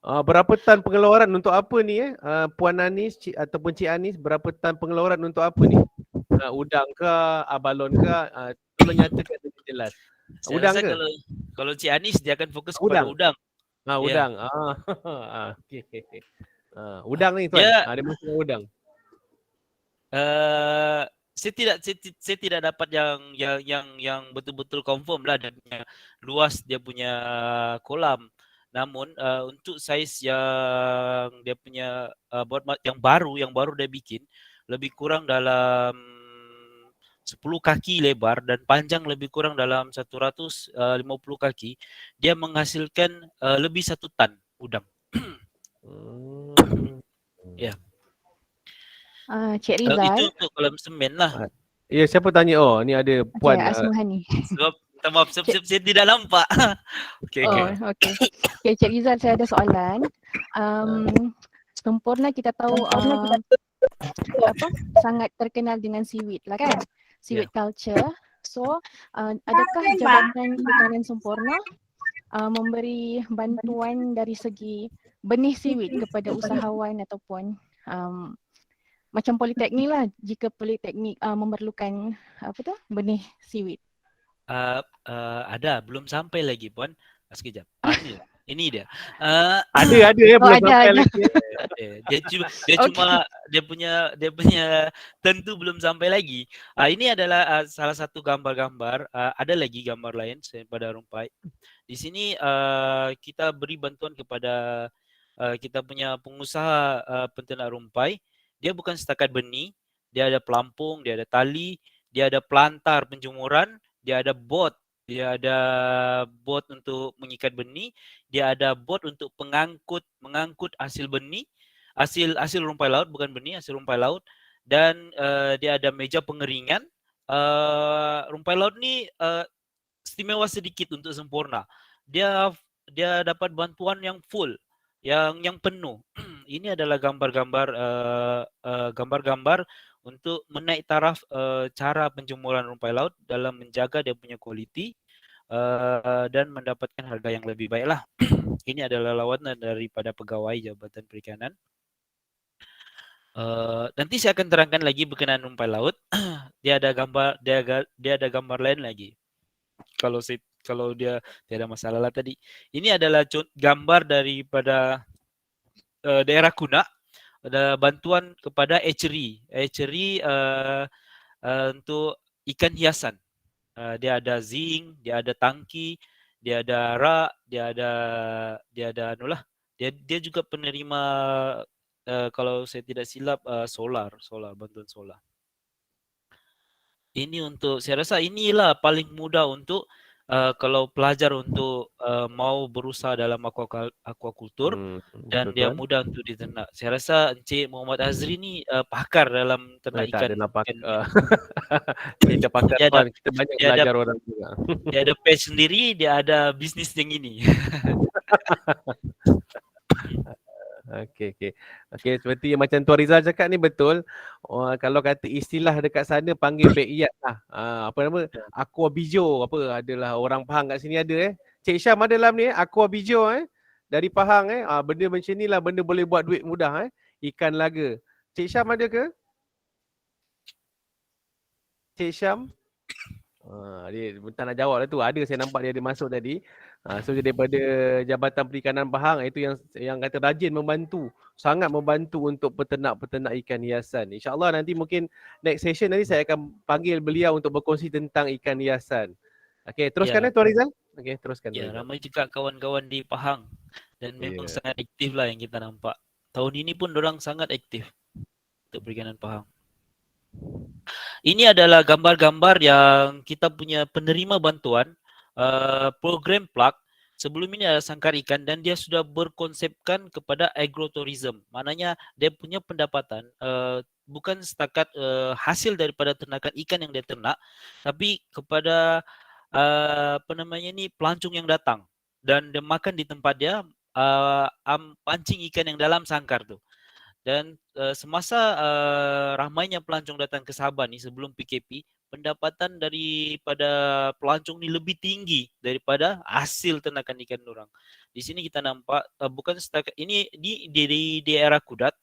Speaker 1: Berapa tan pengeluaran untuk apa ni Puan Anis ataupun Cik Anis, berapa tan pengeluaran untuk apa ni? Udang ke, balon ke? Tolong nyatakan lebih jelas.
Speaker 2: Saya udang rasa ke? Kalau Cik Anis dia akan fokus kepada udang.
Speaker 1: Udang. Okay. Udang ni Tuan. Dia maksudnya udang.
Speaker 2: Saya tidak dapat yang betul-betul confirm lah dan luas dia punya kolam. Namun untuk saiz yang dia punya buat yang baru dia bikin lebih kurang dalam 10 kaki lebar dan panjang lebih kurang dalam 150 kaki, dia menghasilkan lebih 1 tan udang. Ya.
Speaker 3: Cik Rizal.
Speaker 2: Itu untuk kolam semen lah.
Speaker 1: Ya, siapa tanya? Ni ada Puan
Speaker 3: Asmahani.
Speaker 2: Sebab Maaf, saya tidak nampak. Okey, okey.
Speaker 3: Oh, okey. Okey, Cik Rizal, saya ada soalan. Sempurna kita tahu sangat terkenal dengan seaweed lah kan? Seaweed culture. So, adakah Jabatan Pertanian Sempurna memberi bantuan dari segi benih seaweed kepada usahawan ataupun macam politeknik lah, jika politeknik memerlukan benih seaweed?
Speaker 2: Ada, belum sampai lagi Puan. Sekejap. Ini dia.
Speaker 1: Ada ya, belum
Speaker 3: ada,
Speaker 1: sampai
Speaker 3: ada.
Speaker 1: lagi.
Speaker 2: Dia cuma dia punya tentu belum sampai lagi. Ini adalah salah satu gambar-gambar. Ada lagi gambar lain pada rumpai. Di sini kita beri bantuan kepada kita punya pengusaha penternak rumpai. Dia bukan setakat benih, dia ada pelampung, dia ada tali, dia ada pelantar penjumuran, dia ada bot untuk mengikat benih, dia ada bot untuk mengangkut hasil benih, hasil rumpai laut, bukan benih, hasil rumpai laut, dan dia ada meja pengeringan. Rumpai laut ni istimewa sedikit untuk sempurna. Dia dapat bantuan yang full, yang penuh. Ini adalah gambar-gambar untuk menaik taraf cara penjemuran rumpai laut dalam menjaga dia punya kualiti dan mendapatkan harga yang lebih baik lah. Ini adalah lawanan daripada pegawai Jabatan Perikanan. Nanti saya akan terangkan lagi berkenaan rumpai laut. Dia ada gambar lain lagi. Kalau dia tidak ada masalah lah tadi. Ini adalah gambar daripada daerah Kuna. Ada bantuan kepada hatchery untuk ikan hiasan. Dia ada zinc, dia ada tangki, dia ada rak, dia ada anulah. Dia juga penerima kalau saya tidak silap solar, bantuan solar. Ini untuk, saya rasa inilah paling mudah untuk kalau pelajar untuk mau berusaha dalam aquacultur dan dia mudah untuk diternak. Saya rasa Encik Muhammad Azri ni pakar dalam ternak ikan.
Speaker 1: Tak ada nampak. Kita pakar Puan, kita banyak belajar orang juga.
Speaker 2: Dia ada page sendiri, dia ada bisnis yang ini.
Speaker 1: Okey, seperti yang macam Tuan Rizal cakap ni betul. Kalau kata istilah dekat sana panggil backyard lah. Apa nama? Aqua Bijo apa adalah orang Pahang kat sini ada Cik Syam ada dalam ni Aqua Bijo dari Pahang benda macam ni lah, benda boleh buat duit mudah ikan laga. Cik Syam ada ke? Cik Syam? Dia tak nak jawab lah tu. Ada, saya nampak dia ada masuk tadi. So daripada Jabatan Perikanan Pahang, itu yang kata rajin membantu, sangat membantu untuk peternak-peternak ikan hiasan. InsyaAllah nanti mungkin next session nanti saya akan panggil beliau untuk berkongsi tentang ikan hiasan. Okey, teruskan Tuan Rizal. Okey, teruskan.
Speaker 2: Ya, ramai juga kawan-kawan di Pahang dan memang sangat aktif lah yang kita nampak. Tahun ini pun orang sangat aktif untuk perikanan Pahang. Ini adalah gambar-gambar yang kita punya penerima bantuan program PLAK. Sebelum ini ada sangkar ikan dan dia sudah berkonsepkan kepada agrotourism. Maknanya dia punya pendapatan bukan setakat hasil daripada ternakan ikan yang dia ternak, tapi kepada pelancong yang datang dan dia makan di tempat dia, pancing ikan yang dalam sangkar tu. Dan semasa ramainya pelancong datang ke Sabah ni sebelum PKP, pendapatan daripada pelancong ni lebih tinggi daripada hasil ternakan ikan orang. Di sini kita nampak bukan setakat ini di daerah Kudat,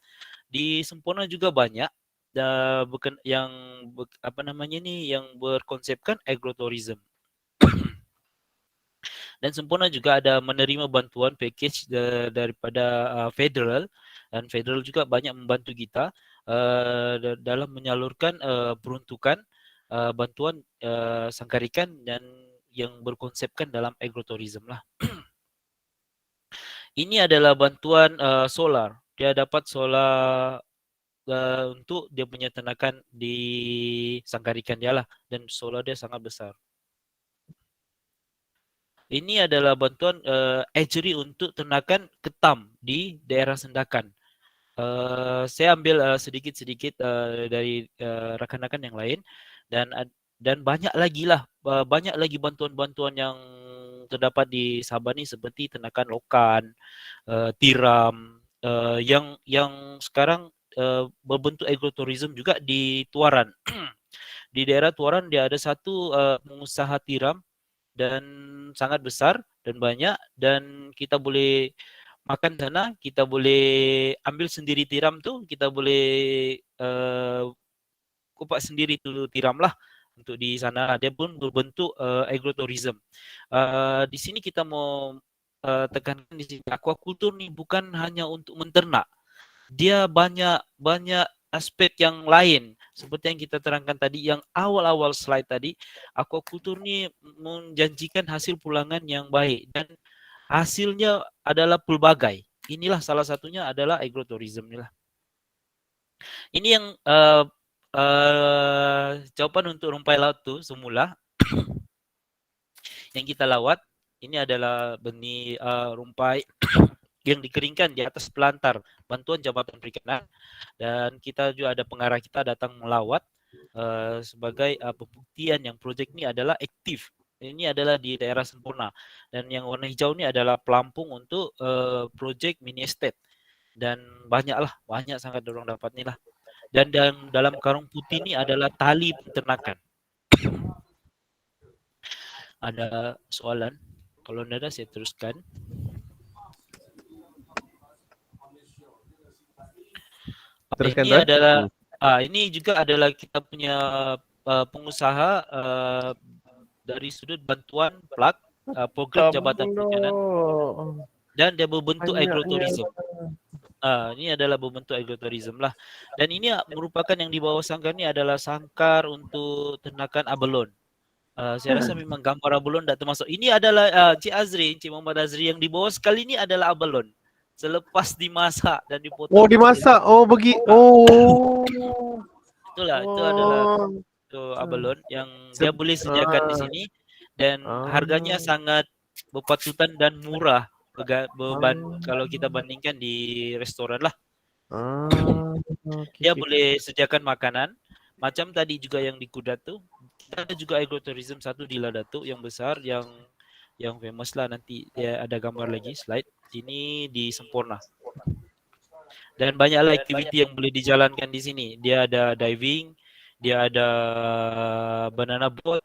Speaker 2: di Sempurna juga banyak bukan yang yang berkonsepkan agrotourism. Dan Sempurna juga ada menerima bantuan package daripada federal, dan federal juga banyak membantu kita dalam menyalurkan peruntukan bantuan sangkar ikan dan yang berkonsepkan dalam agrotourism lah. Ini adalah bantuan solar. Dia dapat solar untuk dia punya ternakan di sangkar ikan dia lah, dan solar dia sangat besar. Ini adalah bantuan hatchery untuk ternakan ketam di daerah Sendakan. Saya ambil sedikit-sedikit dari rakan-rakan yang lain dan banyak lagi lah banyak lagi bantuan-bantuan yang terdapat di Sabah ni seperti Tenakan Lokan, tiram, yang sekarang berbentuk agrotourism juga di Tuaran. Di daerah Tuaran dia ada satu pengusaha tiram dan sangat besar dan banyak, dan kita boleh makan sana, kita boleh ambil sendiri tiram tu, kita boleh kupas sendiri tu tiram lah untuk di sana. Dia pun berbentuk agrotourism. Di sini kita mau tekankan di sini, aquaculture ni bukan hanya untuk menternak. Dia banyak aspek yang lain seperti yang kita terangkan tadi, yang awal-awal slide tadi. Aquaculture ni menjanjikan hasil pulangan yang baik dan hasilnya adalah pelbagai. Inilah salah satunya adalah agrotourism ni lah. Ini yang jawapan untuk rumpai laut tu semula yang kita lawat. Ini adalah benih rumpai yang dikeringkan di atas pelantar bantuan Jabatan Perikanan, dan kita juga ada pengarah kita datang melawat sebagai pembuktian yang projek ini adalah aktif. Ini adalah di daerah Sempurna, dan yang warna hijau ini adalah pelampung untuk projek mini estate, dan banyak sangat dorong dapat ni lah. Dan dalam karung putih ini adalah tali peternakan. Ada soalan? Kalau ada saya teruskan.
Speaker 1: Teruskan,
Speaker 2: ini
Speaker 1: Tuan.
Speaker 2: adalah ini juga adalah kita punya pengusaha dari sudut bantuan plug program Jabatan Perikanan, dan dia berbentuk agrotourism. Ini adalah berbentuk agrotourism lah, dan ini merupakan yang di bawah sangkar ni adalah sangkar untuk ternakan abelon. Saya rasa memang gambar abelon tak termasuk. Ini adalah Encik Muhammad Azri, yang di bawah sekali ni adalah abelon. Selepas dimasak dan dipotong.
Speaker 1: Oh, dimasak. Oh, bagi. Oh.
Speaker 2: Itulah, itu adalah abelon yang dia boleh sediakan di sini, dan harganya sangat berpatutan dan murah kalau kita bandingkan di restoran lah. Dia boleh sediakan makanan macam tadi juga yang di Kudat tu. Kita ada juga agrotourism satu di Ladatu yang besar, yang famous lah, nanti dia ada gambar lagi slide. Ini di Sempurna. Dan banyaklah aktiviti yang boleh dijalankan di sini. Dia ada diving, dia ada banana boat,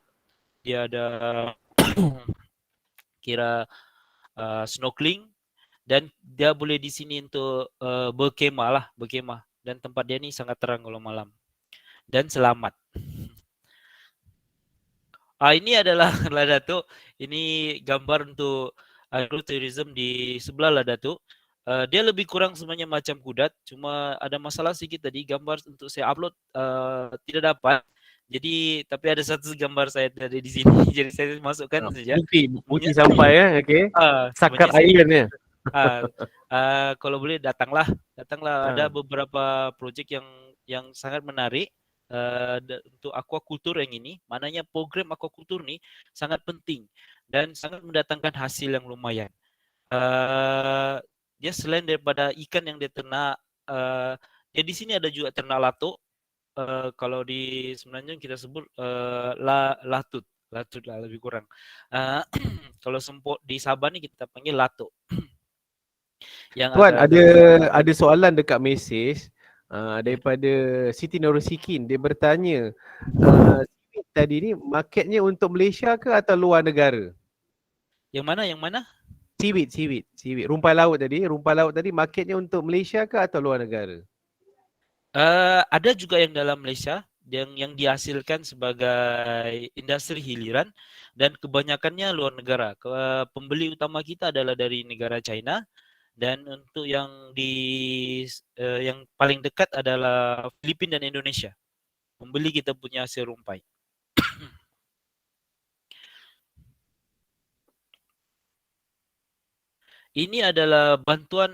Speaker 2: dia ada kira snorkeling, dan dia boleh di sini untuk berkemah. Dan tempat dia ni sangat terang kalau malam. Dan selamat. Ini adalah Ladatu. Ini gambar untuk agrotourism di sebelah Ladatu. Dia lebih kurang sebenarnya macam Kudat, cuma ada masalah sedikit tadi, gambar untuk saya upload tidak dapat. Jadi tapi ada satu gambar saya ada di sini, jadi saya masukkan saja.
Speaker 1: Bukti sampai ya, okey. Sakar Island ya.
Speaker 2: Kalau boleh datanglah. Ada beberapa projek yang sangat menarik untuk aquaculture yang ini. Maknanya program aquaculture ni sangat penting dan sangat mendatangkan hasil yang lumayan. Dia selain daripada ikan yang dia ternak, dia di sini ada juga ternak lato. Kalau di Semenanjung kita sebut latut lah lebih kurang. Kalau di Sabah ni kita panggil lato.
Speaker 1: Tuan, ada soalan dekat mesej daripada Siti Nursikin. Dia bertanya, seaweed tadi ni marketnya untuk Malaysia ke atau luar negara?
Speaker 2: Yang mana?
Speaker 1: Seaweed. Rumpai laut tadi marketnya untuk Malaysia ke atau luar negara?
Speaker 2: Ada juga yang dalam Malaysia yang dihasilkan sebagai industri hiliran, dan kebanyakannya luar negara. Pembeli utama kita adalah dari negara China, dan untuk yang yang paling dekat adalah Filipina dan Indonesia. Pembeli kita punya hasil rumpai. Ini adalah bantuan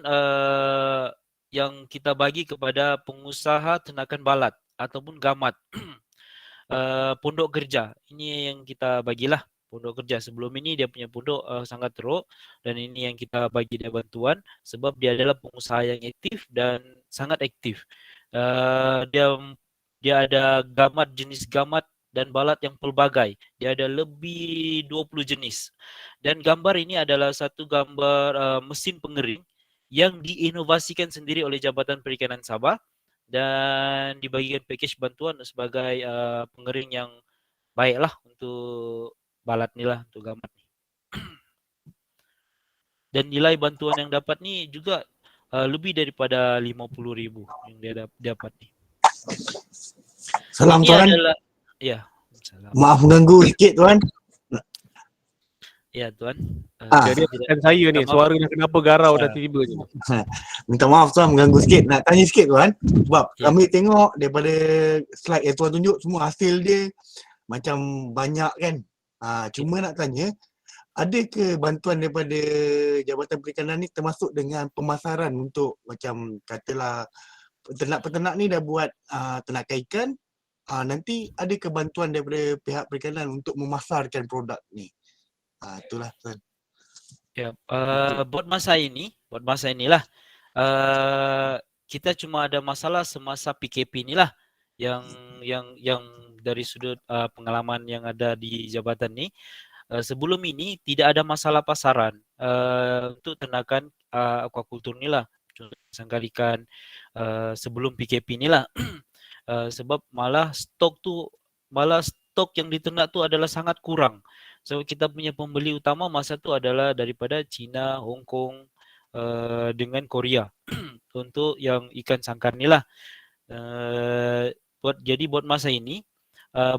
Speaker 2: yang kita bagi kepada pengusaha ternakan balat ataupun gamat. Pondok kerja. Ini yang kita bagilah. Pondok kerja. Sebelum ini dia punya pondok sangat teruk, dan ini yang kita bagi dia bantuan sebab dia adalah pengusaha yang aktif dan sangat aktif. Dia ada gamat, jenis gamat dan balat yang pelbagai. Dia ada lebih 20 jenis. Dan gambar ini adalah satu gambar mesin pengering yang diinovasikan sendiri oleh Jabatan Perikanan Sabah dan dibagikan package bantuan sebagai pengering yang baiklah untuk balat ni lah, untuk gambar ni. Dan nilai bantuan yang dapat ni juga lebih daripada 50,000 yang dia dapat ni.
Speaker 4: Salam
Speaker 2: Ini
Speaker 4: tuan.
Speaker 2: adalah ya, salam.
Speaker 4: Maaf mengganggu sikit tuan.
Speaker 2: Ya tuan.
Speaker 1: Jadi kan saya ni suara dah kenapa garau dah tiba-tiba je.
Speaker 4: Minta maaf tuan mengganggu sikit. Nak tanya sikit tuan. Sebab
Speaker 2: Ya.
Speaker 4: kami tengok daripada slide yang tuan tunjuk semua hasil dia macam banyak kan. Cuma nak tanya, ada ke bantuan daripada Jabatan Perikanan ni termasuk dengan pemasaran untuk macam katalah peternak-peternak ni dah buat ternakan ikan, nanti ada ke bantuan daripada pihak perikanan untuk memasarkan produk ni? Itulah tuan.
Speaker 2: Ya, buat masa inilah kita cuma ada masalah semasa PKP inilah yang dari sudut pengalaman yang ada di jabatan ni. Sebelum ini tidak ada masalah pasaran untuk ternakan aquaculture ni lah, sangkar ikan sebelum PKP ni lah. Sebab malah stok yang diternak tu adalah sangat kurang. So kita punya pembeli utama masa tu adalah daripada China, Hong Kong dengan Korea untuk yang ikan sangkar ni lah. Jadi buat masa ini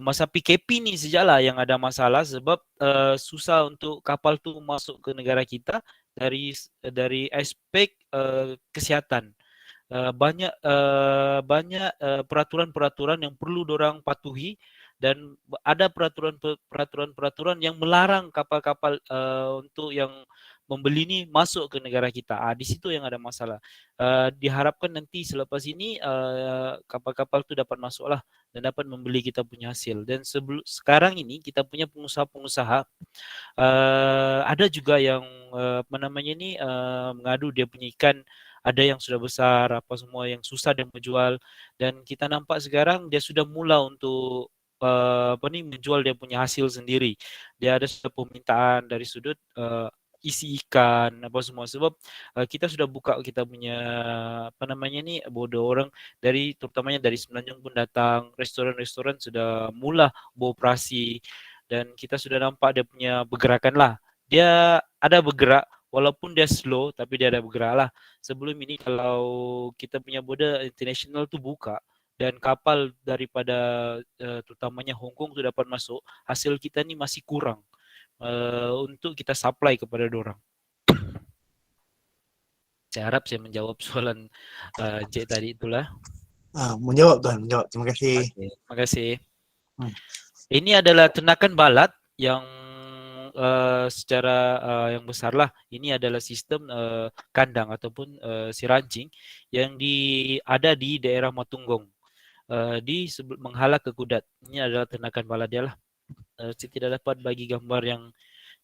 Speaker 2: masa PKP ni sajalah yang ada masalah sebab susah untuk kapal tu masuk ke negara kita dari aspek kesihatan. Banyak peraturan-peraturan yang perlu dorang patuhi dan ada peraturan-peraturan yang melarang kapal-kapal untuk yang membeli ni masuk ke negara kita. Di situ yang ada masalah. Diharapkan nanti selepas ini kapal-kapal tu dapat masuklah dan dapat membeli kita punya hasil. Dan sekarang ini kita punya pengusaha-pengusaha ada juga yang mengadu dia punya ikan ada yang sudah besar apa semua yang susah dia menjual, dan kita nampak sekarang dia sudah mula untuk menjual dia punya hasil sendiri. Dia ada permintaan dari sudut isi ikan apa semua sebab kita sudah buka kita punya bodoh orang terutamanya dari Semenanjung pun datang, restoran-restoran sudah mula beroperasi dan kita sudah nampak dia punya pergerakan lah. Dia ada bergerak walaupun dia slow tapi dia ada bergerak lah. Sebelum ini kalau kita punya border international tu buka dan kapal daripada terutamanya Hong Kong tu dapat masuk, hasil kita ni masih kurang untuk kita supply kepada dorang. Saya harap saya menjawab soalan Cik tadi itulah.
Speaker 4: Menjawab tuan, menjawab. Terima kasih.
Speaker 2: Okay, terima kasih. Ini adalah ternakan balat yang secara yang besar lah. Ini adalah sistem kandang ataupun sirancing yang ada di daerah Matunggong di menghala ke Kudat. Ini adalah ternakan balat dia lah. Saya tidak dapat bagi gambar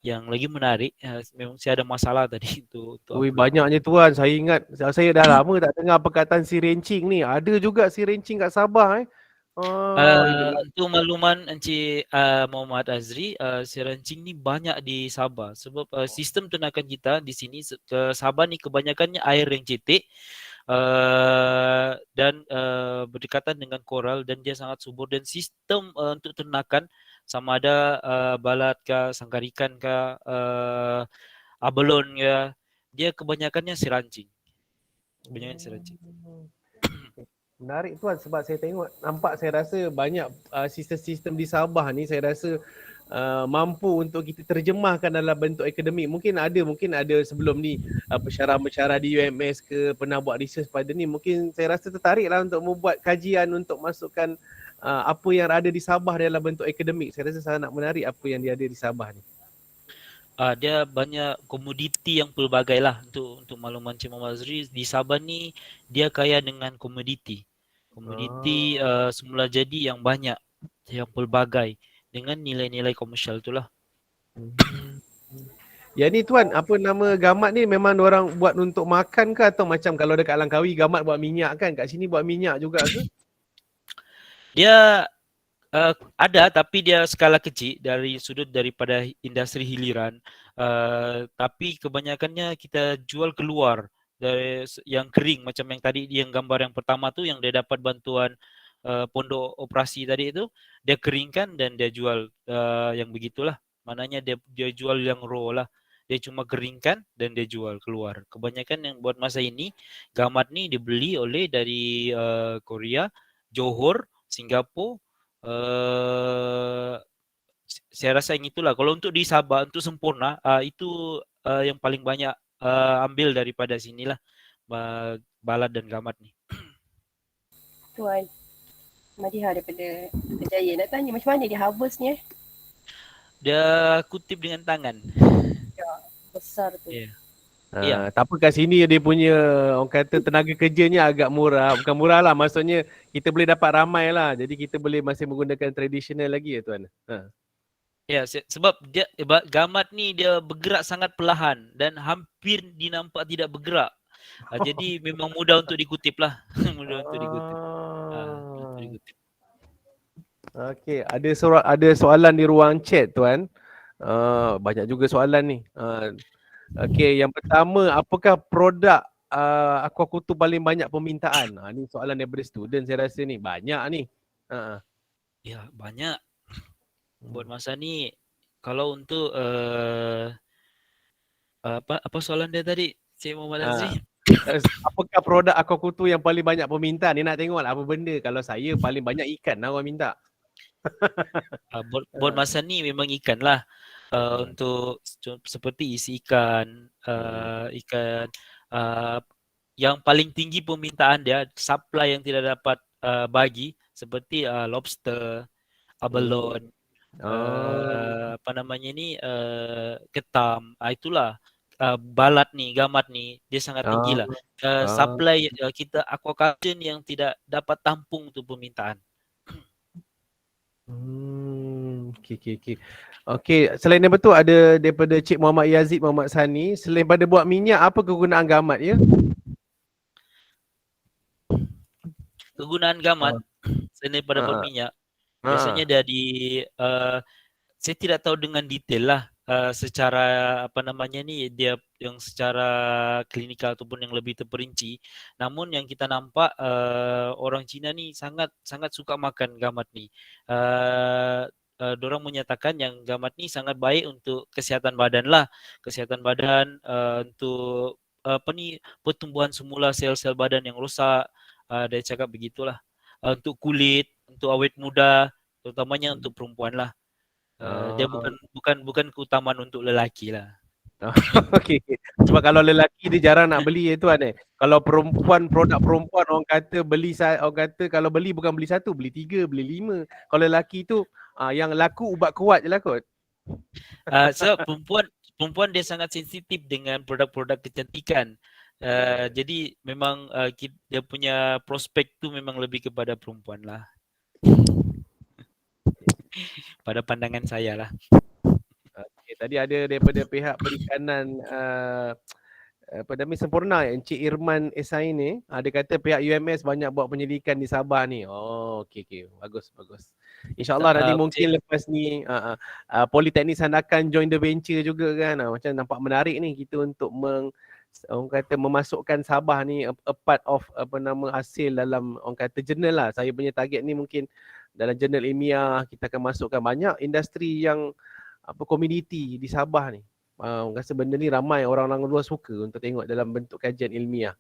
Speaker 2: yang lagi menarik. Memang saya ada masalah tadi untuk
Speaker 1: Banyaknya tuan. Saya ingat saya dah lama tak dengar perkataan sirancing ni. Ada juga sirancing kat Sabah
Speaker 2: Untuk makluman Encik Muhammad Azri, sirancing ni banyak di Sabah sebab sistem ternakan kita di sini ke Sabah ni kebanyakannya air yang cetek dan berdekatan dengan koral dan dia sangat subur, dan sistem untuk ternakan sama ada balat ke, sangkar ikan ke, abalon ke, dia kebanyakannya sirancing.
Speaker 1: Menarik tuan sebab saya nampak saya rasa banyak sistem-sistem di Sabah ni saya rasa mampu untuk kita terjemahkan dalam bentuk akademik. Mungkin ada sebelum ni pensyarah-pensyarah di UMS ke pernah buat research pada ni. Mungkin saya rasa tertariklah untuk membuat kajian untuk masukkan apa yang ada di Sabah dalam bentuk akademik. Saya rasa sangat menarik apa yang dia ada di Sabah ni.
Speaker 2: Dia banyak komoditi yang pelbagai lah untuk makluman Cik Muhammad Azri. Di Sabah ni dia kaya dengan komoditi semula jadi yang banyak, yang pelbagai dengan nilai-nilai komersial itulah.
Speaker 1: Ya ni tuan, apa nama gamat ni memang orang buat untuk makan ke atau macam kalau dekat Langkawi gamat buat minyak kan, kat sini buat minyak juga ke?
Speaker 2: Dia Ada, tapi dia skala kecil dari sudut daripada industri hiliran. Tapi kebanyakannya kita jual keluar dari yang kering, macam yang tadi yang gambar yang pertama tu yang dia dapat bantuan pondok operasi tadi itu, dia keringkan dan dia jual yang begitulah. Maknanya dia jual yang raw lah. Dia cuma keringkan dan dia jual keluar. Kebanyakan yang buat masa ini gamat ni dibeli oleh dari Korea, Johor, Singapura. Uh, saya rasa yang itulah. Kalau untuk di Sabah, untuk sempurna, itu yang paling banyak ambil daripada sinilah, balat dan gamat ni.
Speaker 5: Tuan Madiha daripada Kerjaya nak tanya macam mana dia harvestnya?
Speaker 2: Dia kutip dengan tangan.
Speaker 5: Besar tu.
Speaker 2: Yeah.
Speaker 1: Ya. Tak apa, kat sini dia punya orang kata tenaga kerjanya agak murah. Bukan murah lah, maksudnya kita boleh dapat ramai lah. Jadi kita boleh masih menggunakan tradisional lagi ya tuan.
Speaker 2: Ya, sebab dia gamat ni dia bergerak sangat perlahan dan hampir dinampak tidak bergerak. Jadi memang mudah untuk dikutip lah. Mudah untuk dikutip. Untuk dikutip.
Speaker 1: Okey, ada soalan di ruang chat tuan. Banyak juga soalan ni. Okey, yang pertama, apakah produk Aquaculture paling banyak permintaan? Ni soalan daripada student saya rasa ni. Banyak ni.
Speaker 2: Ya, banyak. Buat masa ni, kalau untuk apa soalan dia tadi, Cik Muhammad Azri?
Speaker 1: Apakah produk Aquaculture yang paling banyak permintaan? Ni nak tengok lah apa benda. Kalau saya paling banyak ikan lah orang minta.
Speaker 2: Buat masa ni memang ikan lah. Untuk seperti isi ikan, ikan yang paling tinggi permintaan dia, supply yang tidak dapat bagi seperti lobster, abalone, apa namanya ni, ketam, itulah. Balat ni, gamat ni, dia sangat tinggi lah. Supply kita aquaculture yang tidak dapat tampung tu permintaan.
Speaker 1: Okey, selain daripada tu ada daripada Cik Muhammad Yazid Muhammad Sani, selain pada buat minyak, apa kegunaan gamat ya?
Speaker 2: Kegunaan gamat selain daripada buat minyak, biasanya dari saya tidak tahu dengan detail lah secara apa namanya ni, dia yang secara klinikal ataupun yang lebih terperinci. Namun yang kita nampak orang Cina ni sangat suka makan gamat ni. Dorang menyatakan yang gamat ni sangat baik untuk kesihatan badan lah. Kesihatan badan, untuk apa ni, pertumbuhan semula sel-sel badan yang rosak. Dia cakap begitulah. Untuk kulit, untuk awet muda, terutamanya untuk perempuan lah. Dia bukan keutamaan untuk lelaki lah.
Speaker 1: Okey. Sebab kalau lelaki dia jarang nak beli tuan . Kalau perempuan, produk perempuan orang kata kalau beli bukan beli 1, beli 3, beli 5. Kalau lelaki tu yang laku ubat kuat je lah kot.
Speaker 2: So perempuan dia sangat sensitif dengan produk-produk kecantikan. Jadi memang dia punya prospek tu memang lebih kepada perempuan lah. Pada pandangan saya lah.
Speaker 1: Okay, tadi ada daripada pihak perikanan Perdana Sempurna Encik Irman Esai ni, dia kata pihak UMS banyak buat penyelidikan di Sabah ni. Okey. Bagus. InsyaAllah nanti mungkin lepas ni Politeknik Sandakan join the venture juga kan. Macam nampak menarik ni kita untuk orang kata memasukkan Sabah ni a part of hasil dalam orang kata jurnal lah. Saya punya target ni mungkin dalam jurnal ilmiah kita akan masukkan banyak industri yang komuniti di Sabah ni. Rasa benda ni ramai orang-orang luar suka untuk tengok dalam bentuk kajian ilmiah.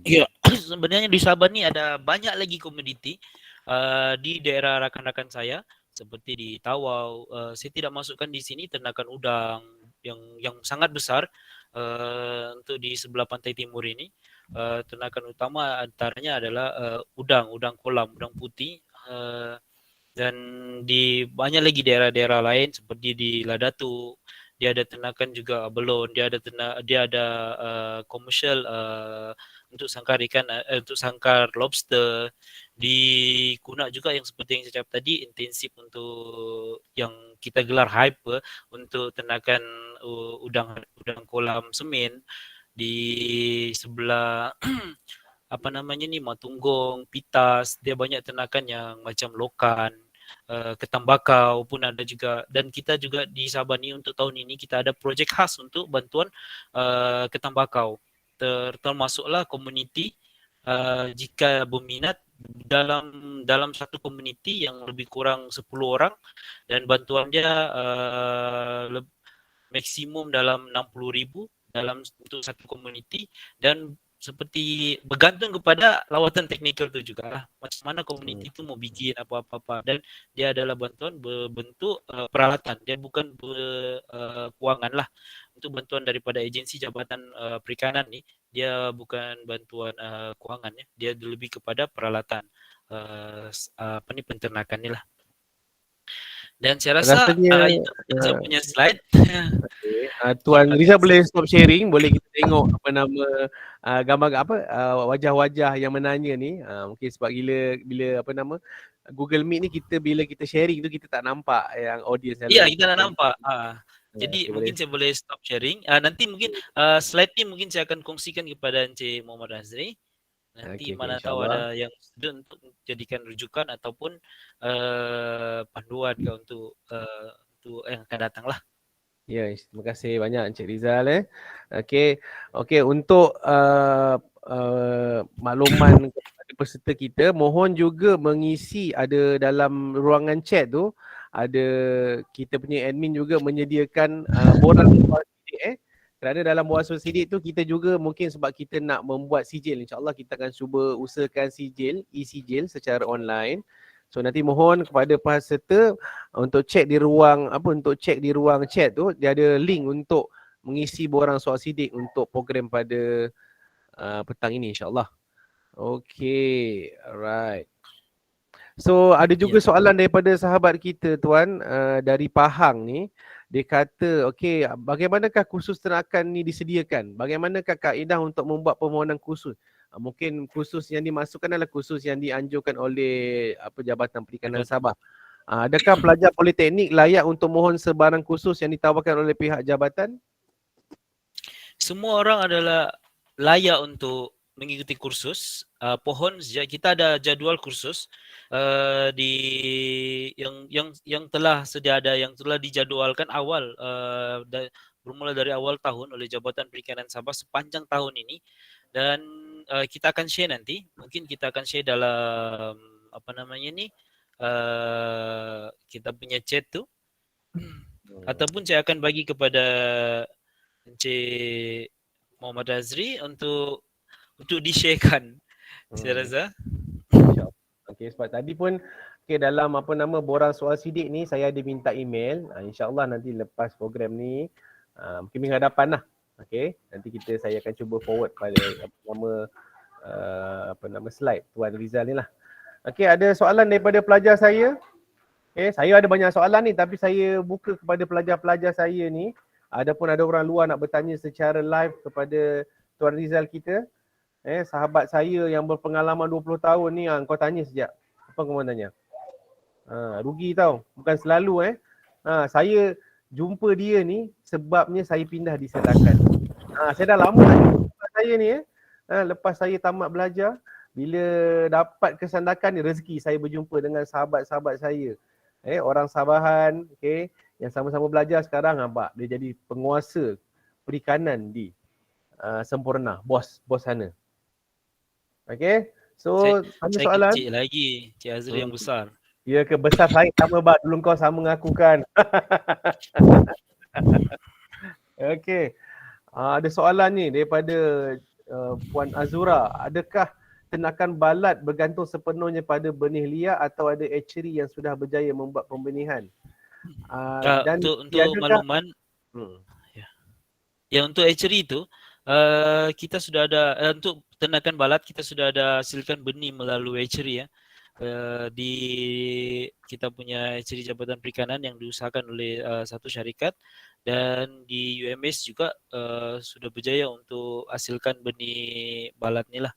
Speaker 2: Ya, sebenarnya di Sabah ni ada banyak lagi komuniti di daerah rakan-rakan saya seperti di Tawau. Saya tidak masukkan di sini ternakan udang yang sangat besar untuk di sebelah pantai timur ini. Ternakan utama antaranya adalah udang kolam, udang putih. Dan di banyak lagi daerah-daerah lain seperti di Ladatu, dia ada ternakan juga abalone, dia ada komersial untuk sangkar ikan, untuk sangkar lobster. Di Kunak juga yang seperti yang saya cakap tadi, intensif untuk yang kita gelar hyper untuk ternakan udang kolam semen. Di sebelah matunggong, pitas, dia banyak ternakan yang macam lokan, ketambakau pun ada juga. Dan kita juga di Sabah ni untuk tahun ini kita ada projek khas untuk bantuan ketambakau. Termasuklah komuniti jika berminat dalam satu komuniti yang lebih kurang 10 orang dan bantuan dia maksimum dalam 60,000 dalam untuk satu komuniti, dan seperti bergantung kepada lawatan teknikal tu juga lah. Macam mana komuniti tu mau bikin apa-apa, dan dia adalah bantuan berbentuk peralatan, dia bukan kewangan lah. Untuk bantuan daripada agensi Jabatan Perikanan ni, dia bukan bantuan kewangan ya, dia lebih kepada peralatan penternakan ni lah. Dan saya rasa
Speaker 1: Rasanya
Speaker 2: itu saya punya slide.
Speaker 1: Tuan Rizal boleh stop sharing, boleh kita tengok gambar wajah-wajah yang menanya ni. Mungkin sebab bila Google Meet ni bila kita sharing tu kita tak nampak yang audience yang
Speaker 2: Ya,
Speaker 1: lain.
Speaker 2: kita nak nampak. Jadi mungkin saya boleh stop sharing. Nanti mungkin slide ni mungkin saya akan kongsikan kepada Encik Muhammad Azri. Nanti mana tahu ada yang sudah untuk jadikan rujukan ataupun panduan untuk yang akan datang lah.
Speaker 1: Ya, terima kasih banyak Encik Rizal. Okey, untuk makluman kepada peserta kita, mohon juga mengisi ada dalam ruangan chat tu, ada kita punya admin juga menyediakan borang suara sidik. Kerana dalam borang suara sidik tu kita juga mungkin sebab kita nak membuat sijil, insya-Allah kita akan cuba usahakan e-sijil secara online. So nanti mohon kepada peserta untuk cek di ruang chat tu, dia ada link untuk mengisi borang soal sidik untuk program pada petang ini, insya-Allah. Okay, alright. So ada juga soalan daripada sahabat kita Tuan dari Pahang ni. Dia kata, okey, bagaimanakah kursus ternakan ni disediakan? Bagaimanakah kaedah untuk membuat permohonan kursus? Mungkin kursus yang dimasukkan adalah kursus yang dianjurkan oleh Jabatan Perikanan Sabah. Adakah pelajar politeknik layak untuk mohon sebarang kursus yang ditawarkan oleh pihak jabatan?
Speaker 2: Semua orang adalah layak untuk mengikuti kursus. Kita ada jadual kursus yang telah sedia ada, yang telah dijadualkan awal bermula dari awal tahun oleh Jabatan Perikanan Sabah sepanjang tahun ini, dan kita akan share nanti. Mungkin kita akan share dalam kita punya chat tu, ataupun saya akan bagi kepada Encik Muhammad Azri untuk di-sharekan. Saya rasa.
Speaker 1: Okey, sebab tadi pun dalam borang soal sidik ni saya ada minta email. InsyaAllah nanti lepas program ni mungkin minggu hadapan lah. Okey, nanti saya akan cuba forward pada slide Tuan Rizal ni lah. Okey, ada soalan daripada pelajar saya. Okey, saya ada banyak soalan ni tapi saya buka kepada pelajar-pelajar saya ni. Ada orang luar nak bertanya secara live kepada Tuan Rizal kita. Sahabat saya yang berpengalaman 20 tahun ni, kau tanya sejak. Apa kau mau tanya? Rugi tau. Bukan selalu saya jumpa dia ni sebabnya saya pindah di Sandakan. Saya dah lama tak jumpa saya ni. Lepas saya tamat belajar, bila dapat ke Sandakan ni, rezeki saya berjumpa dengan sahabat-sahabat saya. Orang Sabahan, yang sama-sama belajar sekarang nampak dia jadi penguasa perikanan di Sempurna, bos sana. Okay, so ada soalan?
Speaker 2: Saya kecil lagi, Cik Azri yang besar.
Speaker 1: Ya ke besar saya sama dulu kau sama mengaku kan. Okay, ada soalan ni daripada Puan Azura. Adakah ternakan balat bergantung sepenuhnya pada benih liar atau ada hatchery yang sudah berjaya membuat pembenihan?
Speaker 2: Dan untuk makluman, untuk hatchery itu kita sudah ada untuk ternakan balat, kita sudah ada hasilkan benih melalui hatchery di kita punya hatchery Jabatan Perikanan yang diusahakan oleh satu syarikat, dan di UMS juga sudah berjaya untuk hasilkan benih balat ni lah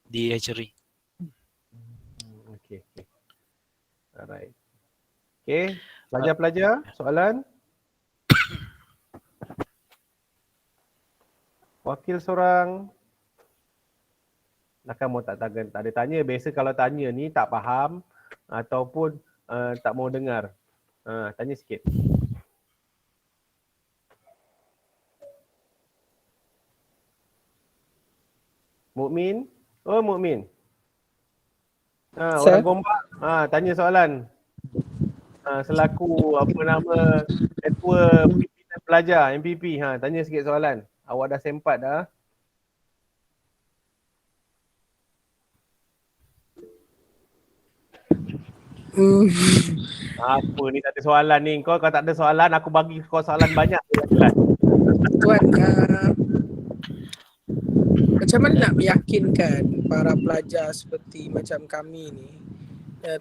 Speaker 2: di hatchery.
Speaker 1: Okay. Alright. Okay, pelajar-pelajar, soalan? Wakil seorang. Takkan mau tak ada tanya. Biasa kalau tanya ni tak faham ataupun tak mau dengar. Tanya sikit. Mukmin? Oh, Mukmin. Orang Gombak. Tanya soalan. Selaku apa nama Ketua Pimpinan Pelajar MPP. Tanya sikit soalan. Awak dah sempat dah. Apa ni tak ada soalan ni. Kau kalau tak ada soalan, aku bagi kau soalan banyak dalam kelas.
Speaker 6: Tuan, macam mana nak meyakinkan para pelajar seperti macam kami ni?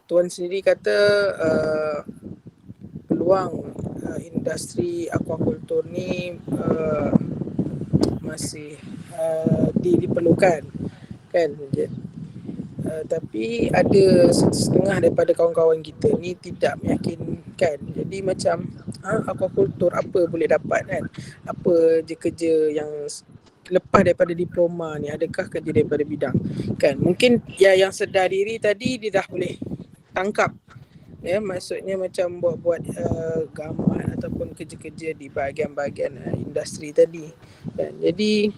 Speaker 6: Tuan sendiri kata peluang industri aquaculture ni masih diperlukan, kan? Tapi ada setengah daripada kawan-kawan kita ni tidak meyakinkan. Jadi macam aquaculture apa boleh dapat, kan? Apa je kerja yang lepas daripada diploma ni, adakah kerja daripada bidang, kan? Mungkin yang sedar diri tadi dia dah boleh tangkap, ya, maksudnya macam buat gambar ataupun kerja-kerja di bahagian-bahagian industri tadi, kan? Jadi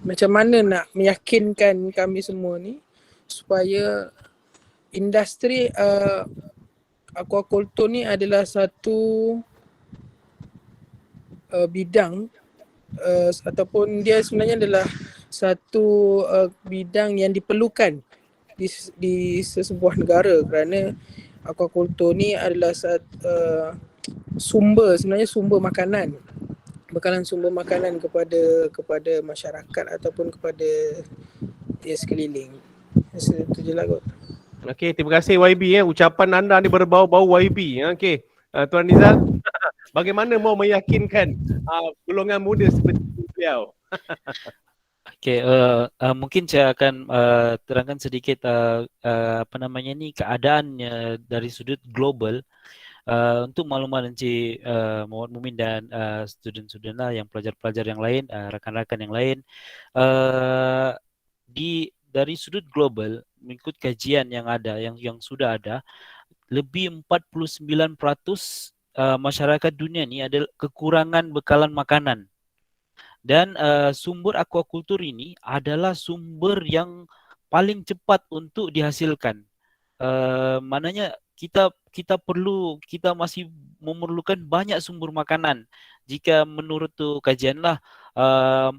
Speaker 6: macam mana nak meyakinkan kami semua ni supaya industri aquaculture ni adalah satu bidang ataupun dia sebenarnya adalah satu bidang yang diperlukan di sesebuah negara, kerana aquaculture ni adalah sebenarnya sumber makanan, bekalan sumber makanan kepada masyarakat ataupun kepada sekeliling. Itu je lah kot.
Speaker 1: Okey, terima kasih YB. Ucapan anda ni berbau-bau YB. Okey, Tuan Rizal, bagaimana mau meyakinkan golongan muda seperti beliau?
Speaker 2: Okey, mungkin saya akan terangkan sedikit apa namanya ni keadaannya dari sudut global untuk makluman Encik Muhammad Mumin dan student-student lah, yang pelajar-pelajar yang lain, rakan-rakan yang lain. Dari sudut global, mengikut kajian yang ada, yang sudah ada, lebih 49% masyarakat dunia ni ada kekurangan bekalan makanan. Dan sumber aquaculture ini adalah sumber yang paling cepat untuk dihasilkan. Maknanya kita masih memerlukan banyak sumber makanan. Jika menurut tu kajian lah, 49%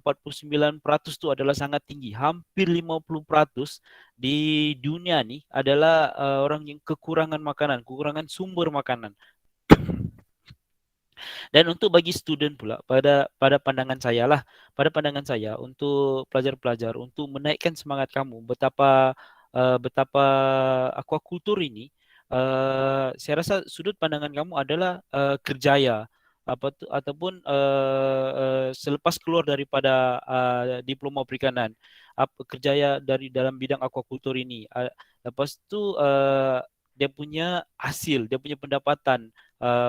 Speaker 2: tu adalah sangat tinggi. Hampir 50% di dunia ni adalah orang yang kekurangan makanan, kekurangan sumber makanan. Dan untuk bagi student pula, pada pandangan saya untuk pelajar-pelajar, untuk menaikkan semangat kamu, betapa aquaculture ini, saya rasa sudut pandangan kamu adalah kerjaya ataupun selepas keluar daripada diploma perikanan, kerjaya dari dalam bidang aquaculture ini. Lepas tu dia punya hasil, dia punya pendapatan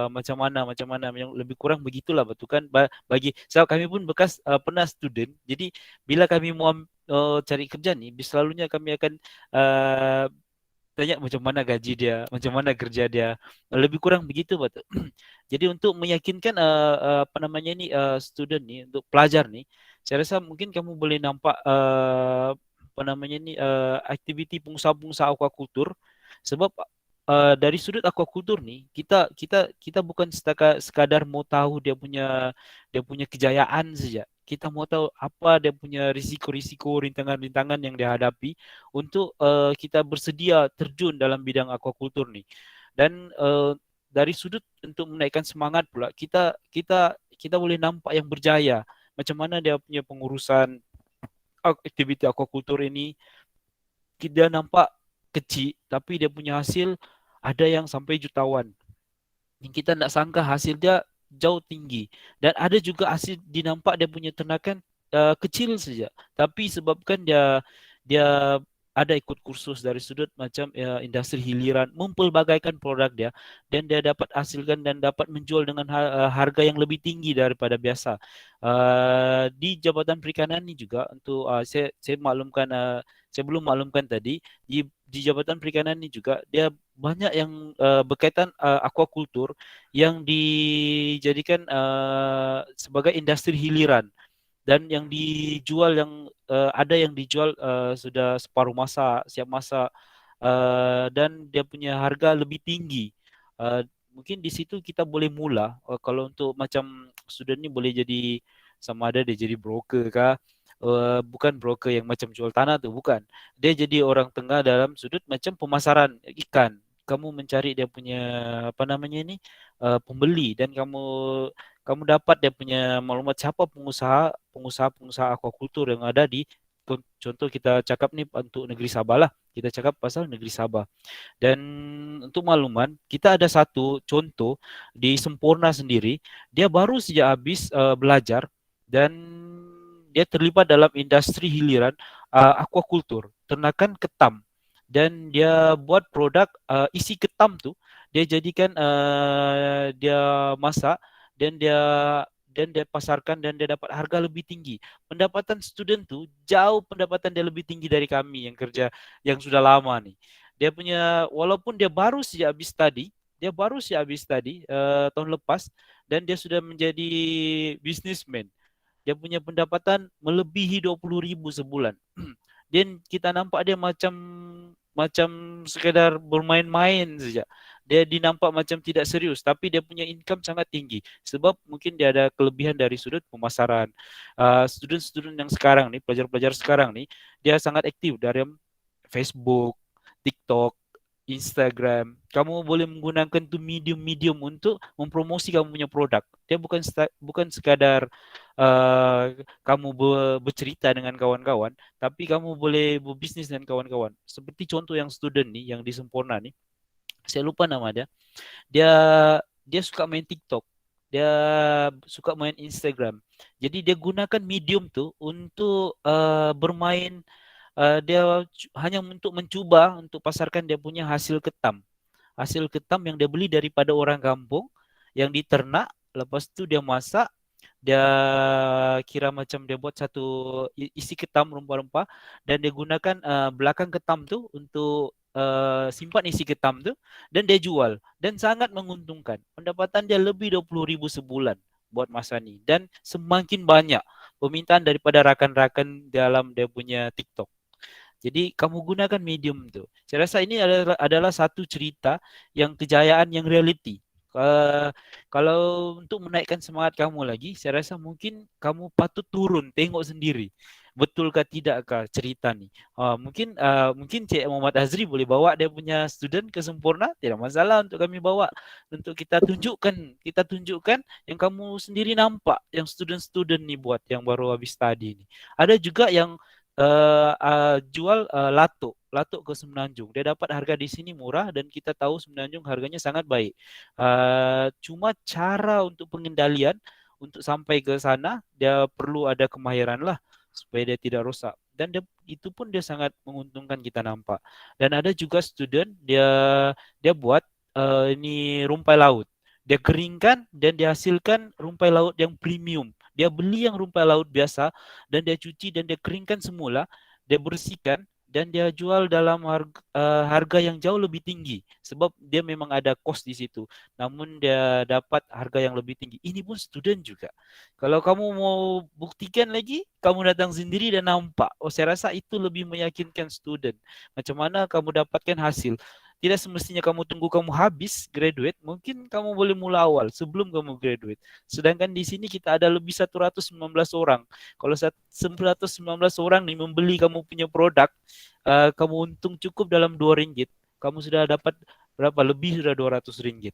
Speaker 2: macam mana yang lebih kurang begitulah, betul kan? Kami pun bekas pernah student. Jadi bila kami mau cari kerja ni, selalunya kami akan tanya macam mana gaji dia, macam mana kerja dia, lebih kurang begitu, betul. Jadi untuk meyakinkan apa namanya ni student ni, untuk pelajar ni, saya rasa mungkin kamu boleh nampak apa namanya ni aktiviti pengusaha-pengusaha aquaculture. Sebab dari sudut aquaculture ni, kita bukan sekadar mau tahu dia punya kejayaan saja. Kita mau tahu apa dia punya risiko-risiko, rintangan-rintangan yang dia hadapi untuk kita bersedia terjun dalam bidang aquaculture ni. Dan dari sudut untuk menaikkan semangat pula, kita boleh nampak yang berjaya. Macam mana dia punya pengurusan aktiviti aquaculture ini. Kita nampak kecil, tapi dia punya hasil ada yang sampai jutawan. Yang kita tak sangka hasil dia jauh tinggi. Dan ada juga hasil dinampak dia punya ternakan kecil saja. Tapi sebabkan dia ada ikut kursus dari sudut macam industri hiliran, mempelbagaikan produk dia, dan dia dapat hasilkan dan dapat menjual dengan harga yang lebih tinggi daripada biasa. Di Jabatan Perikanan ni juga, untuk saya maklumkan saya belum maklumkan tadi, di Jabatan Perikanan ini juga dia banyak yang berkaitan aquaculture yang dijadikan sebagai industri hiliran, dan yang dijual yang ada yang dijual sudah separuh masak, siap masak, dan dia punya harga lebih tinggi. Mungkin di situ kita boleh mula. Kalau untuk macam student ni boleh jadi sama ada dia jadi broker kah, bukan broker yang macam jual tanah tu, bukan. Dia jadi orang tengah dalam sudut macam pemasaran ikan. Kamu mencari dia punya apa namanya ni pembeli, dan kamu dapat dia punya maklumat siapa pengusaha aquaculture yang ada di, contoh kita cakap ni untuk negeri Sabah lah. Kita cakap pasal negeri Sabah. Dan untuk makluman, kita ada satu contoh di Semporna sendiri, dia baru saja habis belajar dan dia terlibat dalam industri hiliran aquaculture, ternakan ketam. Dan dia buat produk isi ketam tu, dia jadikan dia masak dan dia pasarkan, dan dia dapat harga lebih tinggi. Pendapatan student tu jauh pendapatan dia lebih tinggi dari kami yang kerja yang sudah lama nih. Dia punya, walaupun dia baru saja habis study tahun lepas, dan dia sudah menjadi businessman. Dia punya pendapatan melebihi 20,000 sebulan. Dan kita nampak dia macam sekadar bermain-main saja. Dia dinampak macam tidak serius, tapi dia punya income sangat tinggi. Sebab mungkin dia ada kelebihan dari sudut pemasaran. Student-student yang sekarang ni, pelajar-pelajar sekarang ni, dia sangat aktif dari Facebook, TikTok, Instagram. Kamu boleh menggunakan tu medium-medium untuk mempromosi kamu punya produk. Dia bukan sekadar kamu bercerita dengan kawan-kawan, tapi kamu boleh berbisnis dengan kawan-kawan. Seperti contoh yang student ni, yang di Semporna ni, saya lupa nama dia. Dia suka main TikTok. Dia suka main Instagram. Jadi dia gunakan medium tu untuk bermain. Dia hanya untuk mencuba untuk pasarkan dia punya hasil ketam yang dia beli daripada orang kampung yang diternak. Lepas tu dia masak, dia kira macam dia buat satu isi ketam rempah-rempah, dan dia gunakan belakang ketam tu untuk simpan isi ketam tu, dan dia jual, dan sangat menguntungkan. Pendapatan dia lebih 20,000 sebulan buat masa ni, dan semakin banyak permintaan daripada rakan-rakan dalam dia punya TikTok. Jadi kamu gunakan medium tu. Saya rasa ini adalah satu cerita yang kejayaan yang reality. Kalau untuk menaikkan semangat kamu lagi, saya rasa mungkin kamu patut turun tengok sendiri. Betulkah tidakkah cerita ni? Mungkin Cik Muhammad Azri boleh bawa dia punya student ke Semporna, tidak masalah untuk kami bawa, untuk kita tunjukkan yang kamu sendiri nampak yang student-student ni buat yang baru habis study ni. Ada juga yang jual latuk ke Semenanjung. Dia dapat harga di sini murah, dan kita tahu Semenanjung harganya sangat baik. Cuma cara untuk pengendalian untuk sampai ke sana, dia perlu ada kemahiran lah supaya dia tidak rosak. Dan itu pun dia sangat menguntungkan, kita nampak. Dan ada juga student dia buat ini rumpai laut. Dia keringkan dan dia hasilkan rumpai laut yang premium. Dia beli yang rumpai laut biasa, dan dia cuci dan dia keringkan semula, dia bersihkan, dan dia jual dalam harga yang jauh lebih tinggi, sebab dia memang ada kos di situ, namun dia dapat harga yang lebih tinggi. Ini pun student juga. Kalau kamu mau buktikan lagi, kamu datang sendiri dan nampak. Saya rasa itu lebih meyakinkan student. Macam mana kamu dapatkan hasil. Tidak semestinya kamu tunggu kamu habis graduate, mungkin kamu boleh mula awal sebelum kamu graduate. Sedangkan di sini kita ada lebih 119 orang. Kalau 119 orang nih membeli kamu punya produk, kamu untung cukup dalam RM2, kamu sudah dapat berapa? Lebih sudah RM200.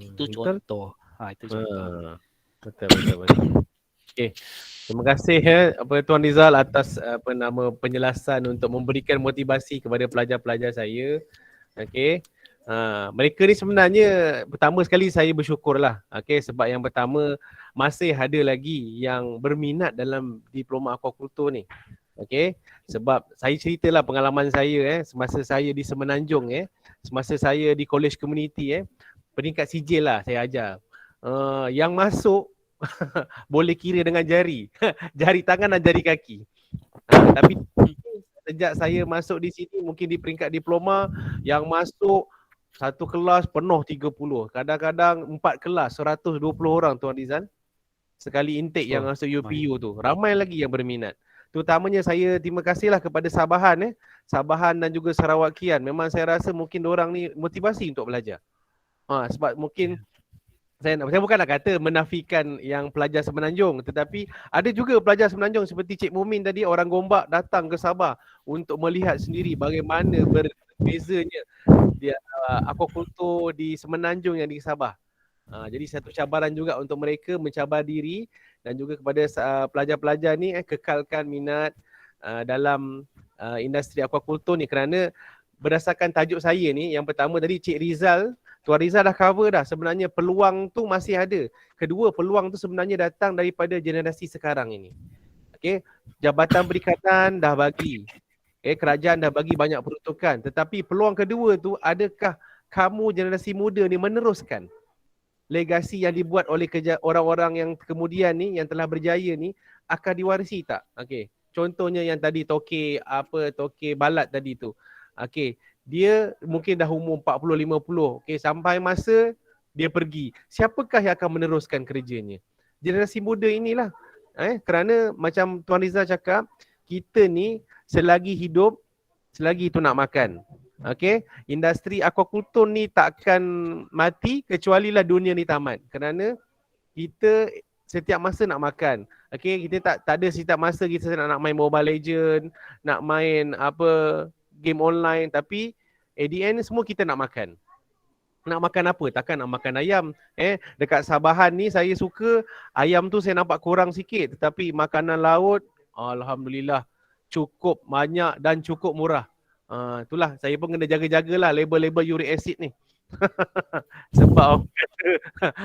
Speaker 2: Itu contoh. Itu contoh.
Speaker 1: Betul. Okey. Terima kasih Tuan Rizal atas penjelasan untuk memberikan motivasi kepada pelajar-pelajar saya. Okey. Mereka ni sebenarnya pertama sekali saya bersyukurlah. Okey, sebab yang pertama masih ada lagi yang berminat dalam diploma aquaculture ni. Okey. Sebab saya ceritalah pengalaman saya semasa saya di Semenanjung semasa saya di college community peringkat sijil lah saya ajar. Yang masuk boleh kira dengan jari. Jari tangan dan jari kaki. Tapi sejak saya masuk di sini mungkin di peringkat diploma yang masuk satu kelas penuh 30. Kadang-kadang 4 kelas 120 orang Tuan Rizal. Sekali intake yang masuk UPU tu. Ramai lagi yang berminat. Terutamanya saya terima kasihlah kepada Sabahan Sabahan dan juga Sarawakian. Memang saya rasa mungkin diorang ni motivasi untuk belajar. Sebab mungkin saya bukan nak kata menafikan yang pelajar Semenanjung, tetapi ada juga pelajar Semenanjung seperti Cik Mumin tadi, orang Gombak datang ke Sabah untuk melihat sendiri bagaimana berbezanya dia aquaculture di Semenanjung yang di Sabah. Jadi satu cabaran juga untuk mereka mencabar diri dan juga kepada pelajar-pelajar ni kekalkan minat dalam industri aquaculture ni, kerana berdasarkan tajuk saya ni, yang pertama tadi Cik Rizal, Tuan Rizal dah cover dah, sebenarnya peluang tu masih ada. Kedua, peluang tu sebenarnya datang daripada generasi sekarang ini. Okey, Jabatan Perikanan dah bagi, kerajaan dah bagi banyak peruntukan, tetapi peluang kedua tu, adakah kamu generasi muda ni meneruskan legasi yang dibuat oleh orang-orang yang kemudian ni, yang telah berjaya ni, akan diwarisi tak? Okey, contohnya yang tadi Toke Balat tadi tu. Okey, dia mungkin dah umur 40-50. Okey, sampai masa dia pergi, siapakah yang akan meneruskan kerjanya? Generasi muda inilah. Kerana macam Tuan Rizal cakap, kita ni selagi hidup, selagi itu nak makan. Okey, industri aquaculture ni takkan mati kecuali lah dunia ni tamat. Kerana kita setiap masa nak makan. Okey, kita tak ada setiap masa kita nak main Mobile Legend, nak main game online, tapi at the end semua kita nak makan. Nak makan apa? Takkan nak makan ayam. Dekat Sabahan ni saya suka ayam tu saya nampak kurang sikit, tetapi makanan laut alhamdulillah cukup banyak dan cukup murah. Itulah saya pun kena jaga-jagalah label-label uric acid ni. Sebab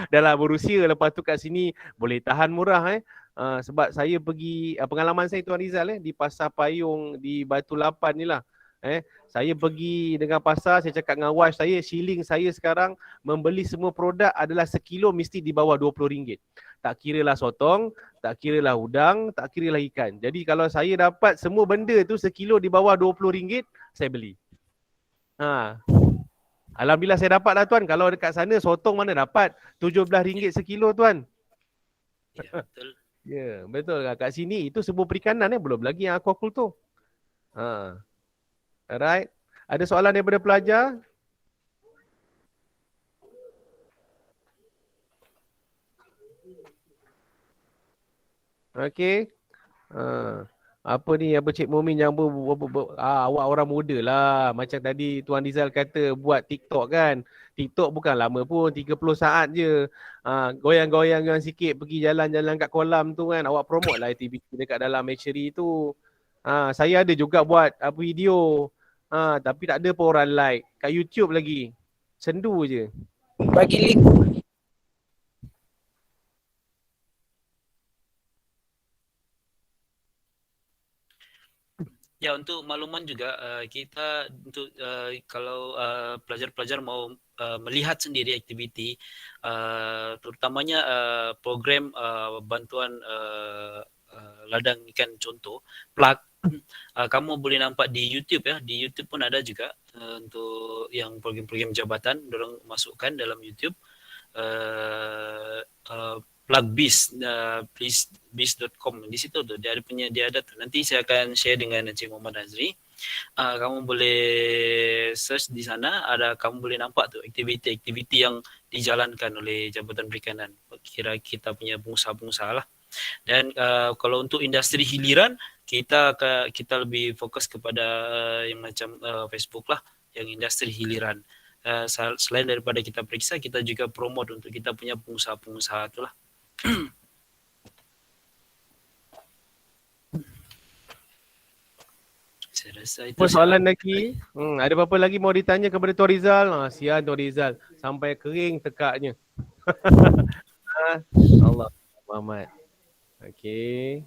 Speaker 1: dalam berusia, lepas tu kat sini boleh tahan murah sebab saya pergi pengalaman saya Tuan Rizal di Pasar Payung di Batu Lapan ni lah. Saya pergi dengan pasar, saya cakap dengan wife saya, shilling saya sekarang membeli semua produk adalah sekilo mesti di bawah RM20. Tak kira lah sotong, tak kira lah udang, tak kira lah ikan. Jadi kalau saya dapat semua benda tu sekilo di bawah RM20, saya beli. Alhamdulillah saya dapat lah Tuan. Kalau dekat sana sotong mana dapat RM17 sekilo Tuan.
Speaker 2: Ya, betul.
Speaker 1: Ya, betul. Kat sini itu sebuah perikanan belum lagi yang aquaculture. Alright. Ada soalan daripada pelajar? Okey. Apa ni, Cik Mumin yang awak orang muda lah. Macam tadi Tuan Rizal kata buat TikTok kan. TikTok bukan lama pun, 30 saat je. Goyang-goyang sikit, pergi jalan-jalan kat kolam tu kan. Awak promote lah aktiviti dekat dalam hatchery tu. Saya ada juga buat video. Tapi tak ada pun orang like. Kat YouTube lagi. Sendu je.
Speaker 6: Bagi link.
Speaker 2: Ya, untuk makluman juga kita untuk kalau pelajar-pelajar mau melihat sendiri aktiviti terutamanya program bantuan ladang ikan contoh plug, kamu boleh nampak di YouTube ya. Di YouTube pun ada juga untuk yang program-program jabatan dorang masukkan dalam YouTube plugbiz biz.com. Di situ tuh dia ada tuh. Nanti saya akan share dengan Encik Muhammad Azri. Kamu boleh search di sana, kamu boleh nampak tuh aktiviti-aktiviti yang dijalankan oleh Jabatan Perikanan. Kira kita punya pengusaha-pengusaha lah. Dan kalau untuk industri hiliran, kita lebih fokus kepada yang macam Facebook lah, yang industri hiliran. Selain daripada kita periksa, kita juga promote untuk kita punya pengusaha-pengusaha itulah. Saya rasa itu
Speaker 1: soalan lagi. Ada apa-apa lagi mau ditanya kepada Tuan Rizal? Sian Tuan Rizal, sampai kering tekaknya. Allah Muhammad. Okey.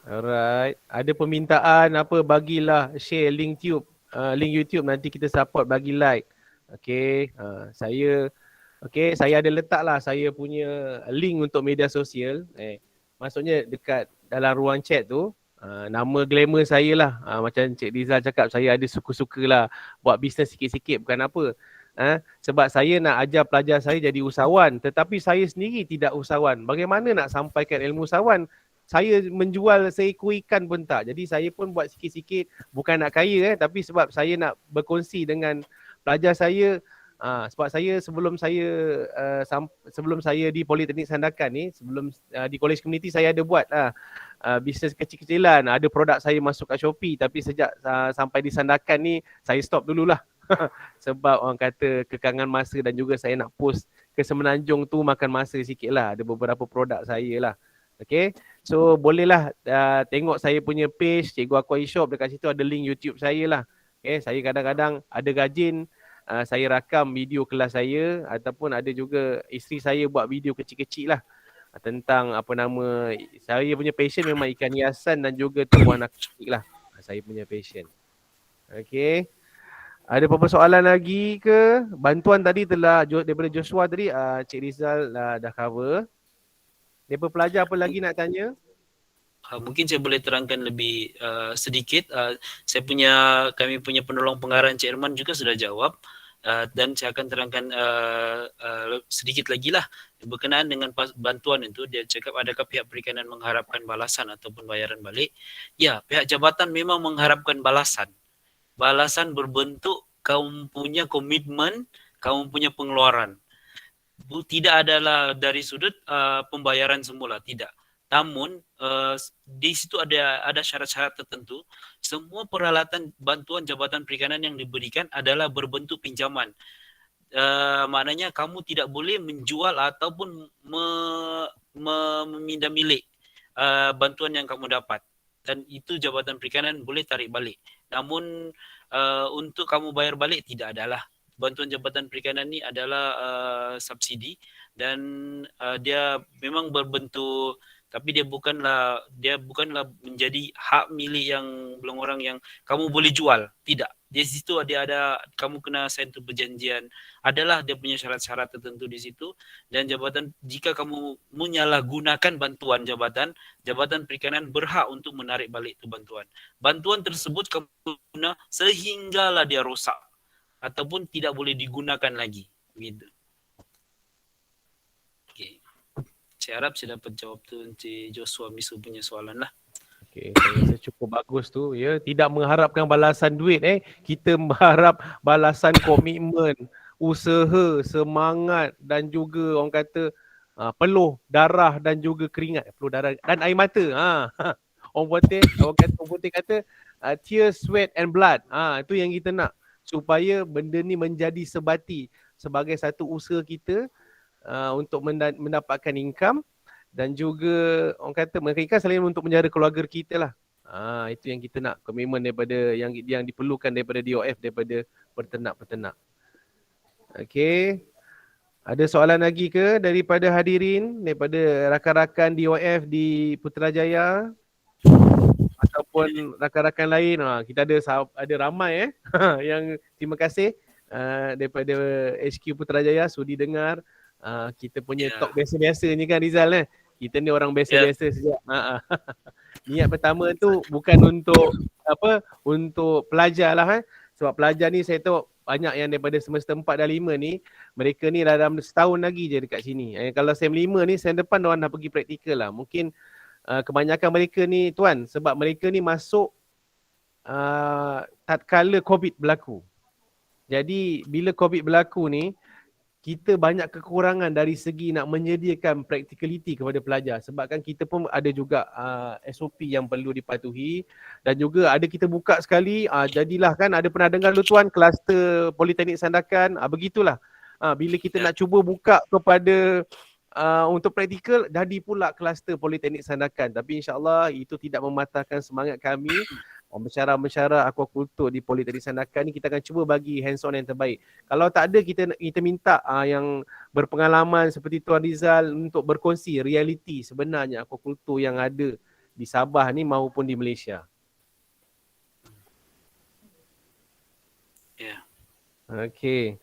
Speaker 1: Alright. Ada permintaan bagilah share link YouTube, nanti kita support, bagi like. Okey. Saya ada letak lah saya punya link untuk media sosial. maksudnya dekat dalam ruang chat tu, nama glamour saya lah. Macam Cik Rizal cakap, saya ada suka-suka lah buat bisnes sikit-sikit, bukan apa. Sebab saya nak ajar pelajar saya jadi usahawan, tetapi saya sendiri tidak usahawan. Bagaimana nak sampaikan ilmu usahawan? Saya menjual seekor ikan pun tak. Jadi saya pun buat sikit-sikit, bukan nak kaya tapi sebab saya nak berkongsi dengan pelajar saya. Sebab saya sebelum saya di Politeknik Sandakan ni, sebelum di College Community saya ada buat bisnes kecil-kecilan. Ada produk saya masuk kat Shopee, tapi sejak sampai di Sandakan ni saya stop dululah. Sebab orang kata kekangan masa dan juga saya nak post ke Semenanjung tu makan masa sikit lah. Ada beberapa produk saya lah. Okay, so bolehlah tengok saya punya page Cikgu Aqua eShop, dekat situ ada link YouTube saya lah. Okay, saya kadang-kadang ada gajin, saya rakam video kelas saya, ataupun ada juga isteri saya buat video kecil-kecil lah tentang apa nama, saya punya passion memang ikan hiasan dan juga tumbuhan akuatik lah. Saya punya passion. Okay, ada apa-apa soalan lagi ke? Bantuan tadi telah daripada Joshua tadi, Cik Rizal dah cover. Daripada pelajar apa lagi nak tanya?
Speaker 2: Mungkin saya boleh terangkan lebih sedikit. Kami punya penolong pengarah Encik Irman juga sudah jawab, dan saya akan terangkan sedikit lagi lah berkenaan dengan bantuan itu. Dia cakap adakah pihak perikanan mengharapkan balasan ataupun bayaran balik? Ya, pihak jabatan memang mengharapkan balasan. Balasan berbentuk kamu punya komitmen, kamu punya pengeluaran. Tidak adalah dari sudut pembayaran semula, tidak. Namun di situ ada syarat-syarat tertentu. Semua peralatan bantuan Jabatan Perikanan yang diberikan adalah berbentuk pinjaman. Maknanya kamu tidak boleh menjual ataupun memindah milik bantuan yang kamu dapat. Dan itu Jabatan Perikanan boleh tarik balik. Namun untuk kamu bayar balik tidak adalah. Bantuan Jabatan Perikanan ni adalah subsidi, dan dia memang berbentuk, tapi dia bukanlah menjadi hak milik yang belum orang yang kamu boleh jual. Tidak. Di situ dia ada, kamu kena sign tu perjanjian. Adalah dia punya syarat-syarat tertentu di situ, dan jabatan, jika kamu menyalahgunakan bantuan Jabatan Perikanan berhak untuk menarik balik tu bantuan. Bantuan tersebut kamu guna sehinggalah dia rosak ataupun tidak boleh digunakan lagi. Begitu. Okay. Saya harap saya dapat jawab tu Encik Joshua Misu punya soalan lah.
Speaker 1: Okay, saya rasa cukup bagus tu ya. Tidak mengharapkan balasan duit kita mengharap balasan komitmen, usaha, semangat dan juga orang kata peluh darah dan juga keringat, peluh darah dan air mata. Orang putih kata tears, sweat and blood. Itu yang kita nak, supaya benda ni menjadi sebati sebagai satu usaha kita untuk mendapatkan income, dan juga orang kata mereka selain untuk menjara keluarga kita lah. Itu yang kita nak, komitmen daripada yang diperlukan daripada DOF, daripada peternak-peternak. Okey. Ada soalan lagi ke daripada hadirin, daripada rakan-rakan DOF di Putrajaya ataupun rakan-rakan lain? Kita ada ramai yang terima kasih daripada HQ Putrajaya sudi dengar kita punya talk biasa-biasa ni kan Rizal. Kita ni orang biasa-biasa saja. Niat pertama tu bukan untuk pelajar lah. Sebab pelajar ni saya tahu banyak yang daripada semester 4 dan 5 ni, mereka ni dalam setahun lagi je dekat sini. Kalau SEM 5 ni, SEM depan diorang dah pergi praktikal lah. Mungkin kebanyakan mereka ni tuan, sebab mereka ni masuk tatkala COVID berlaku. Jadi bila COVID berlaku ni, kita banyak kekurangan dari segi nak menyediakan practicality kepada pelajar. Sebab kan kita pun ada juga SOP yang perlu dipatuhi, dan juga ada kita buka sekali, jadilah kan ada pernah dengar dulu tuan kluster Politeknik Sandakan, begitulah. Bila kita nak cuba buka kepada untuk praktikal, jadi pula kluster Politeknik Sandakan. Tapi insyaAllah itu tidak mematahkan semangat kami. Mensyarah aquaculture di Politeknik Sandakan ni, kita akan cuba bagi hands on yang terbaik. Kalau tak ada, kita minta yang berpengalaman seperti Tuan Rizal untuk berkongsi realiti sebenarnya aquaculture yang ada di Sabah ni maupun di Malaysia. Okay.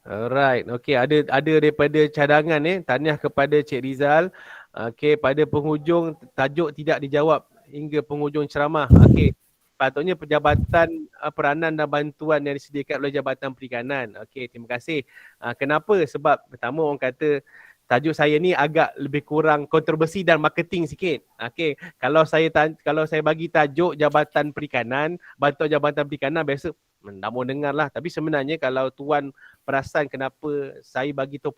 Speaker 1: Alright. Okay, ada daripada cadangan tahniah kepada Cik Rizal. Okey, pada penghujung tajuk tidak dijawab hingga penghujung ceramah. Okey. Patutnya penjabatan peranan dan bantuan yang disediakan oleh Jabatan Perikanan. Okey, terima kasih. Kenapa? Sebab pertama orang kata tajuk saya ni agak lebih kurang kontroversi dan marketing sikit. Okey, kalau saya bagi tajuk Jabatan Perikanan, bantuan Jabatan Perikanan biasa tak mau dengar lah. Tapi sebenarnya kalau tuan perasan kenapa saya bagi tahu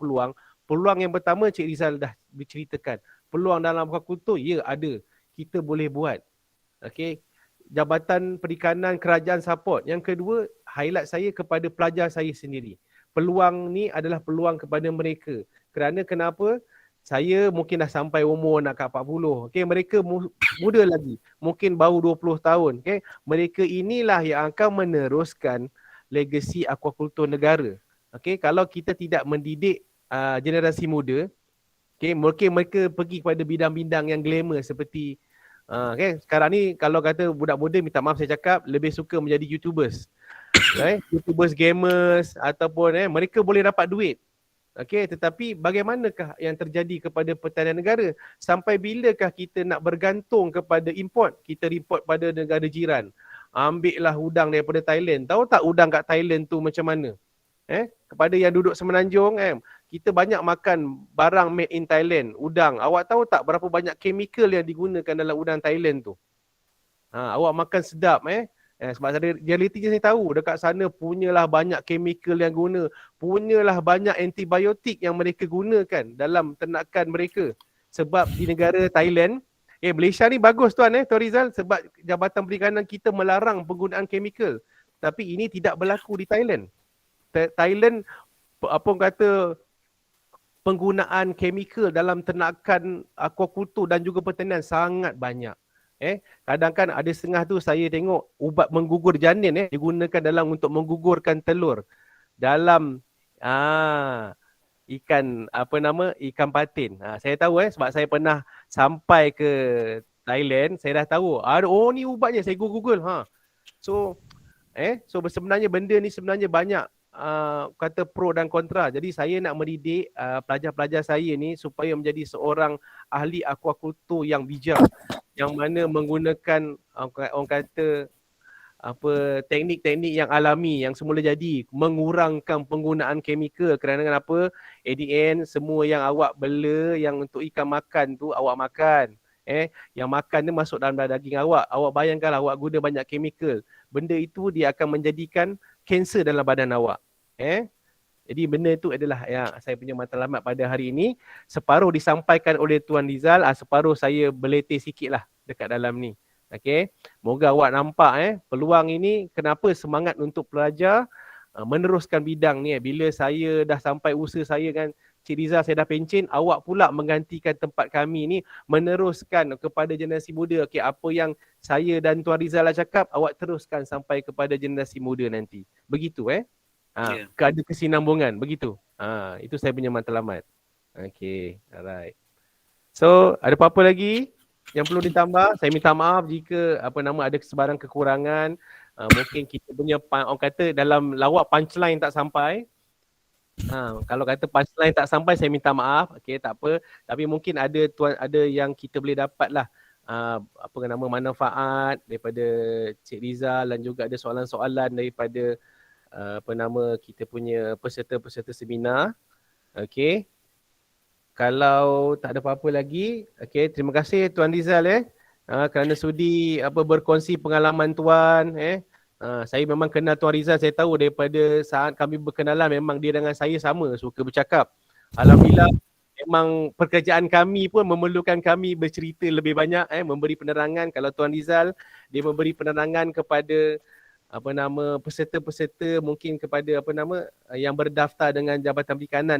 Speaker 1: peluang yang pertama Cik Rizal dah berceritakan. Peluang dalam aquaculture, ya ada. Kita boleh buat. Okey. Jabatan Perikanan Kerajaan support. Yang kedua, highlight saya kepada pelajar saya sendiri. Peluang ni adalah peluang kepada mereka. Kerana kenapa? Saya mungkin dah sampai umur nak kat 40. Okey, mereka muda lagi. Mungkin baru 20 tahun. Okey, mereka inilah yang akan meneruskan legasi aquaculture negara. Okey, kalau kita tidak mendidik generasi muda, okey, mungkin mereka pergi kepada bidang-bidang yang glamour seperti okay. Sekarang ni kalau kata budak muda, minta maaf saya cakap, lebih suka menjadi YouTubers. YouTubers, gamers ataupun mereka boleh dapat duit. Okay, tetapi bagaimanakah yang terjadi kepada pertanian negara? Sampai bilakah kita nak bergantung kepada import? Kita import pada negara jiran. Ambil lah udang daripada Thailand. Tahu tak udang kat Thailand tu macam mana? Kepada yang duduk semenanjung, kita banyak makan barang made in Thailand, udang. Awak tahu tak berapa banyak chemical yang digunakan dalam udang Thailand tu? Awak makan sedap sebab realitinya saya tahu dekat sana punyalah banyak chemical yang guna, punyalah banyak antibiotik yang mereka gunakan dalam ternakan mereka. Sebab di negara Thailand, Malaysia ni bagus Tuan Rizal, sebab Jabatan Perikanan kita melarang penggunaan chemical. Tapi ini tidak berlaku di Thailand. Thailand penggunaan chemical dalam ternakan aquaculture dan juga pertanian sangat banyak. Kadang-kadang ada setengah tu saya tengok ubat menggugur janin digunakan dalam untuk menggugurkan telur dalam ikan ikan patin. Saya tahu sebab saya pernah sampai ke Thailand, saya dah tahu. Ni ubatnya, saya Google. So sebenarnya benda ni sebenarnya banyak kata pro dan kontra. Jadi saya nak mendidik pelajar-pelajar saya ni supaya menjadi seorang ahli aquaculture yang bijak, yang mana menggunakan orang kata teknik-teknik yang alami yang semula jadi, mengurangkan penggunaan chemical. Kerana kenapa? At the end, semua yang awak bela yang untuk ikan makan tu awak makan. Yang makan dia masuk dalam daging awak. Awak bayangkanlah awak guna banyak chemical. Benda itu dia akan menjadikan kanser dalam badan awak. Jadi benda itu adalah yang saya punya matlamat pada hari ini. Separuh disampaikan oleh Tuan Rizal, separuh saya berletih sikit lah dekat dalam ni. Okay. Moga awak nampak peluang ini, kenapa semangat untuk pelajar meneruskan bidang ni. Bila saya dah sampai usaha saya kan, Cik Rizal saya dah pencen, awak pula menggantikan tempat kami ni, meneruskan kepada generasi muda. Okay, apa yang saya dan Tuan Rizal lah cakap, awak teruskan sampai kepada generasi muda nanti. Begitu ada kesinambungan, begitu. Itu saya punya matlamat. Okay, alright. So, ada apa-apa lagi yang perlu ditambah? Saya minta maaf jika ada sebarang kekurangan. Mungkin kita punya orang kata dalam lawak punchline tak sampai. Kalau kata punchline tak sampai, saya minta maaf. Okey, tak apa. Tapi mungkin ada yang kita boleh dapat lah manfaat daripada Cik Rizal, dan juga ada soalan-soalan daripada kita punya peserta-peserta seminar. Okey. Kalau tak ada apa-apa lagi, okey, terima kasih Tuan Rizal kerana sudi berkongsi pengalaman tuan. Saya memang kenal Tuan Rizal, saya tahu daripada saat kami berkenalan memang dia dengan saya sama, suka bercakap. Alhamdulillah, memang pekerjaan kami pun memerlukan kami bercerita lebih banyak, memberi penerangan. Kalau Tuan Rizal, dia memberi penerangan kepada peserta-peserta, mungkin kepada yang berdaftar dengan Jabatan Perikanan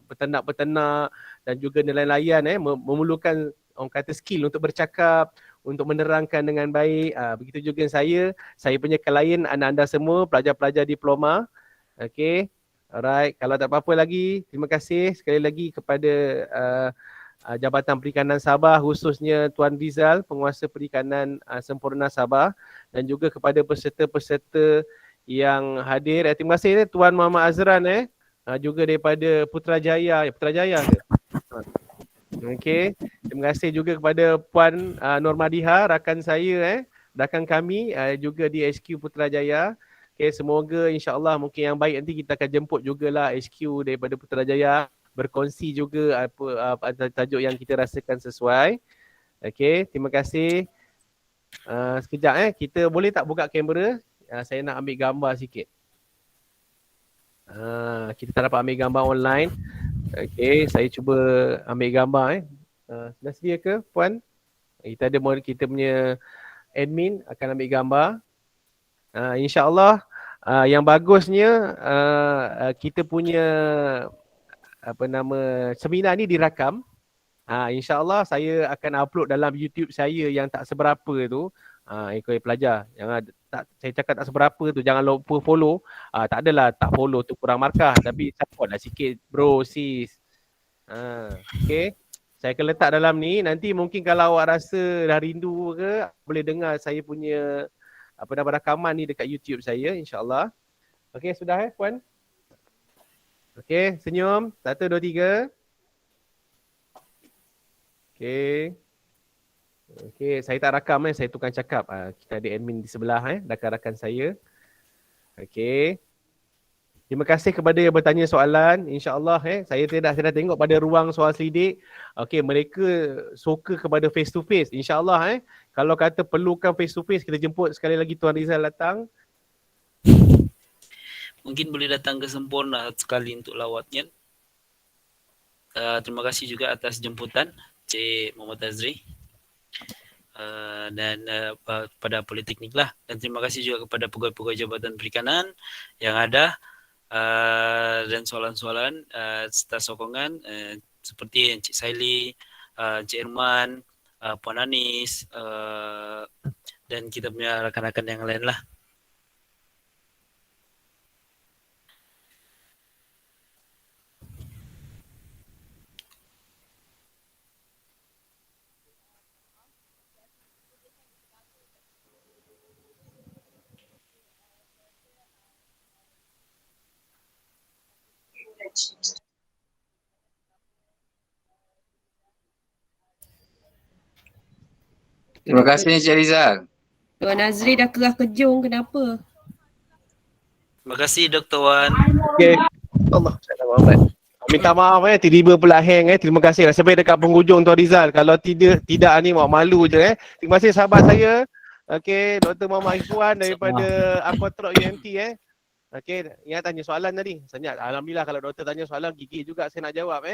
Speaker 1: peternak-peternak dan juga nelayan memerlukan orang kata skill untuk bercakap, untuk menerangkan dengan baik. Begitu juga saya punya klien, anda-anda semua pelajar-pelajar diploma. Okey. Alright, kalau tak apa-apa lagi, terima kasih sekali lagi kepada Jabatan Perikanan Sabah, khususnya Tuan Rizal, Penguasa Perikanan Sempurna Sabah, dan juga kepada peserta-peserta yang hadir. Terima kasih Tuan Muhammad Azran juga daripada Putrajaya. Putrajaya ke? Okey. Terima kasih juga kepada Puan Normadiha, rakan saya rakan kami juga di HQ Putrajaya. Okey, semoga insya-Allah mungkin yang baik nanti kita akan jemput jugalah HQ daripada Putrajaya, berkongsi juga apa tajuk yang kita rasakan sesuai. Okey, terima kasih. Sekejap kita boleh tak buka kamera? Saya nak ambil gambar sikit. Kita tak dapat ambil gambar online. Okey, saya cuba ambil gambar Sudah sedia ke Puan? Kita punya admin akan ambil gambar. InsyaAllah yang bagusnya kita punya seminar ni dirakam. InsyaAllah saya akan upload dalam YouTube saya yang tak seberapa tu. Ikut pelajar. Saya cakap tak seberapa tu, jangan lupa follow. Tak adalah tak follow tu kurang markah, tapi support lah sikit bro, sis. Okay. Saya akan letak dalam ni. Nanti mungkin kalau awak rasa dah rindu ke, boleh dengar saya punya rakaman ni dekat YouTube saya, insyaAllah. Okay, sudah Puan? Okay, senyum. 1, 2, 3. Okay. Okay, saya tak rakam saya tukang cakap. Kita ada admin di sebelah rakan-rakan saya. Okay. Terima kasih kepada yang bertanya soalan. InsyaAllah saya dah tengok pada ruang soal selidik. Okay, mereka suka kepada face to face. InsyaAllah kalau kata perlukan face to face, kita jemput sekali lagi Tuan Rizal datang.
Speaker 2: Mungkin boleh datang ke Sempurna sekali untuk lawatnya. Terima kasih juga atas jemputan Cik Muhammad Azri. Dan kepada Politeknik lah. Dan terima kasih juga kepada pegawai-pegawai Jabatan Perikanan yang ada. Dan soalan-soalan serta sokongan seperti Encik Saili, Encik Irman, Puan Anis dan kita punya rakan-rakan yang lain lah.
Speaker 7: Terima kasih Encik Rizal.
Speaker 5: Tuan Azri dah kerah kejung, kenapa?
Speaker 2: Terima kasih Dr. Wan.
Speaker 1: Okay. Allah, saya tak maaf. Minta maaf tiba-tiba pula hang Terima kasih lah. Sampai dekat penghujung Tuan Rizal. Kalau tidak ni malu je Terima kasih sahabat saya. Okay, Dr. Muhammad Ikhwan daripada Aquatrox UMT Okay, ingat tanya soalan tadi. Alhamdulillah kalau doktor tanya soalan gigih juga saya nak jawab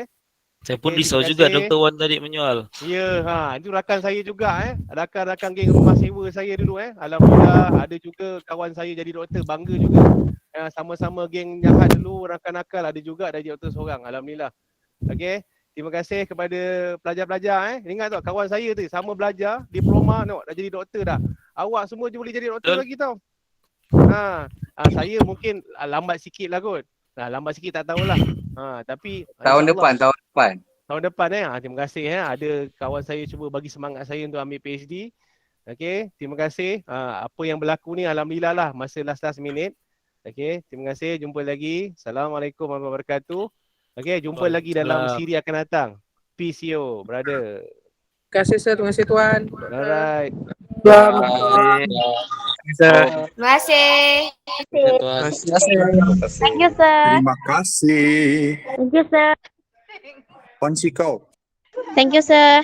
Speaker 2: Saya pun risau juga Dr. Wan tadi menyoal.
Speaker 1: Ya, itu rakan saya juga rakan-rakan geng rumah sewa saya dulu Alhamdulillah ada juga kawan saya jadi doktor, bangga juga. Sama-sama geng jahat dulu, rakan nakal ada juga dah jadi doktor seorang. Alhamdulillah. Okey, terima kasih kepada pelajar-pelajar Ingat tak kawan saya tu sama belajar diploma dah jadi doktor dah. Awak semua je boleh jadi doktor lagi tau. Saya mungkin lambat sikit lah kot. Lambat sikit tak tahulah. Tapi
Speaker 7: Tahun depan.
Speaker 1: Tahun depan terima kasih ada kawan saya cuba bagi semangat saya untuk ambil PhD. Okey, terima kasih. Apa yang berlaku ni alhamdulillah lah masa last minute. Okey, terima kasih. Jumpa lagi. Assalamualaikum warahmatullahi wabarakatuh. Okey, jumpa lagi dalam siri akan datang. Peace yo, brother.
Speaker 6: Terima kasih sir, terima kasih tuan.
Speaker 1: Alright.
Speaker 7: Terima kasih.
Speaker 8: Terima kasih. Thank you, sir.
Speaker 9: Terima kasih.
Speaker 8: Thank you, sir.
Speaker 9: Kunci kau.
Speaker 8: Thank you, sir.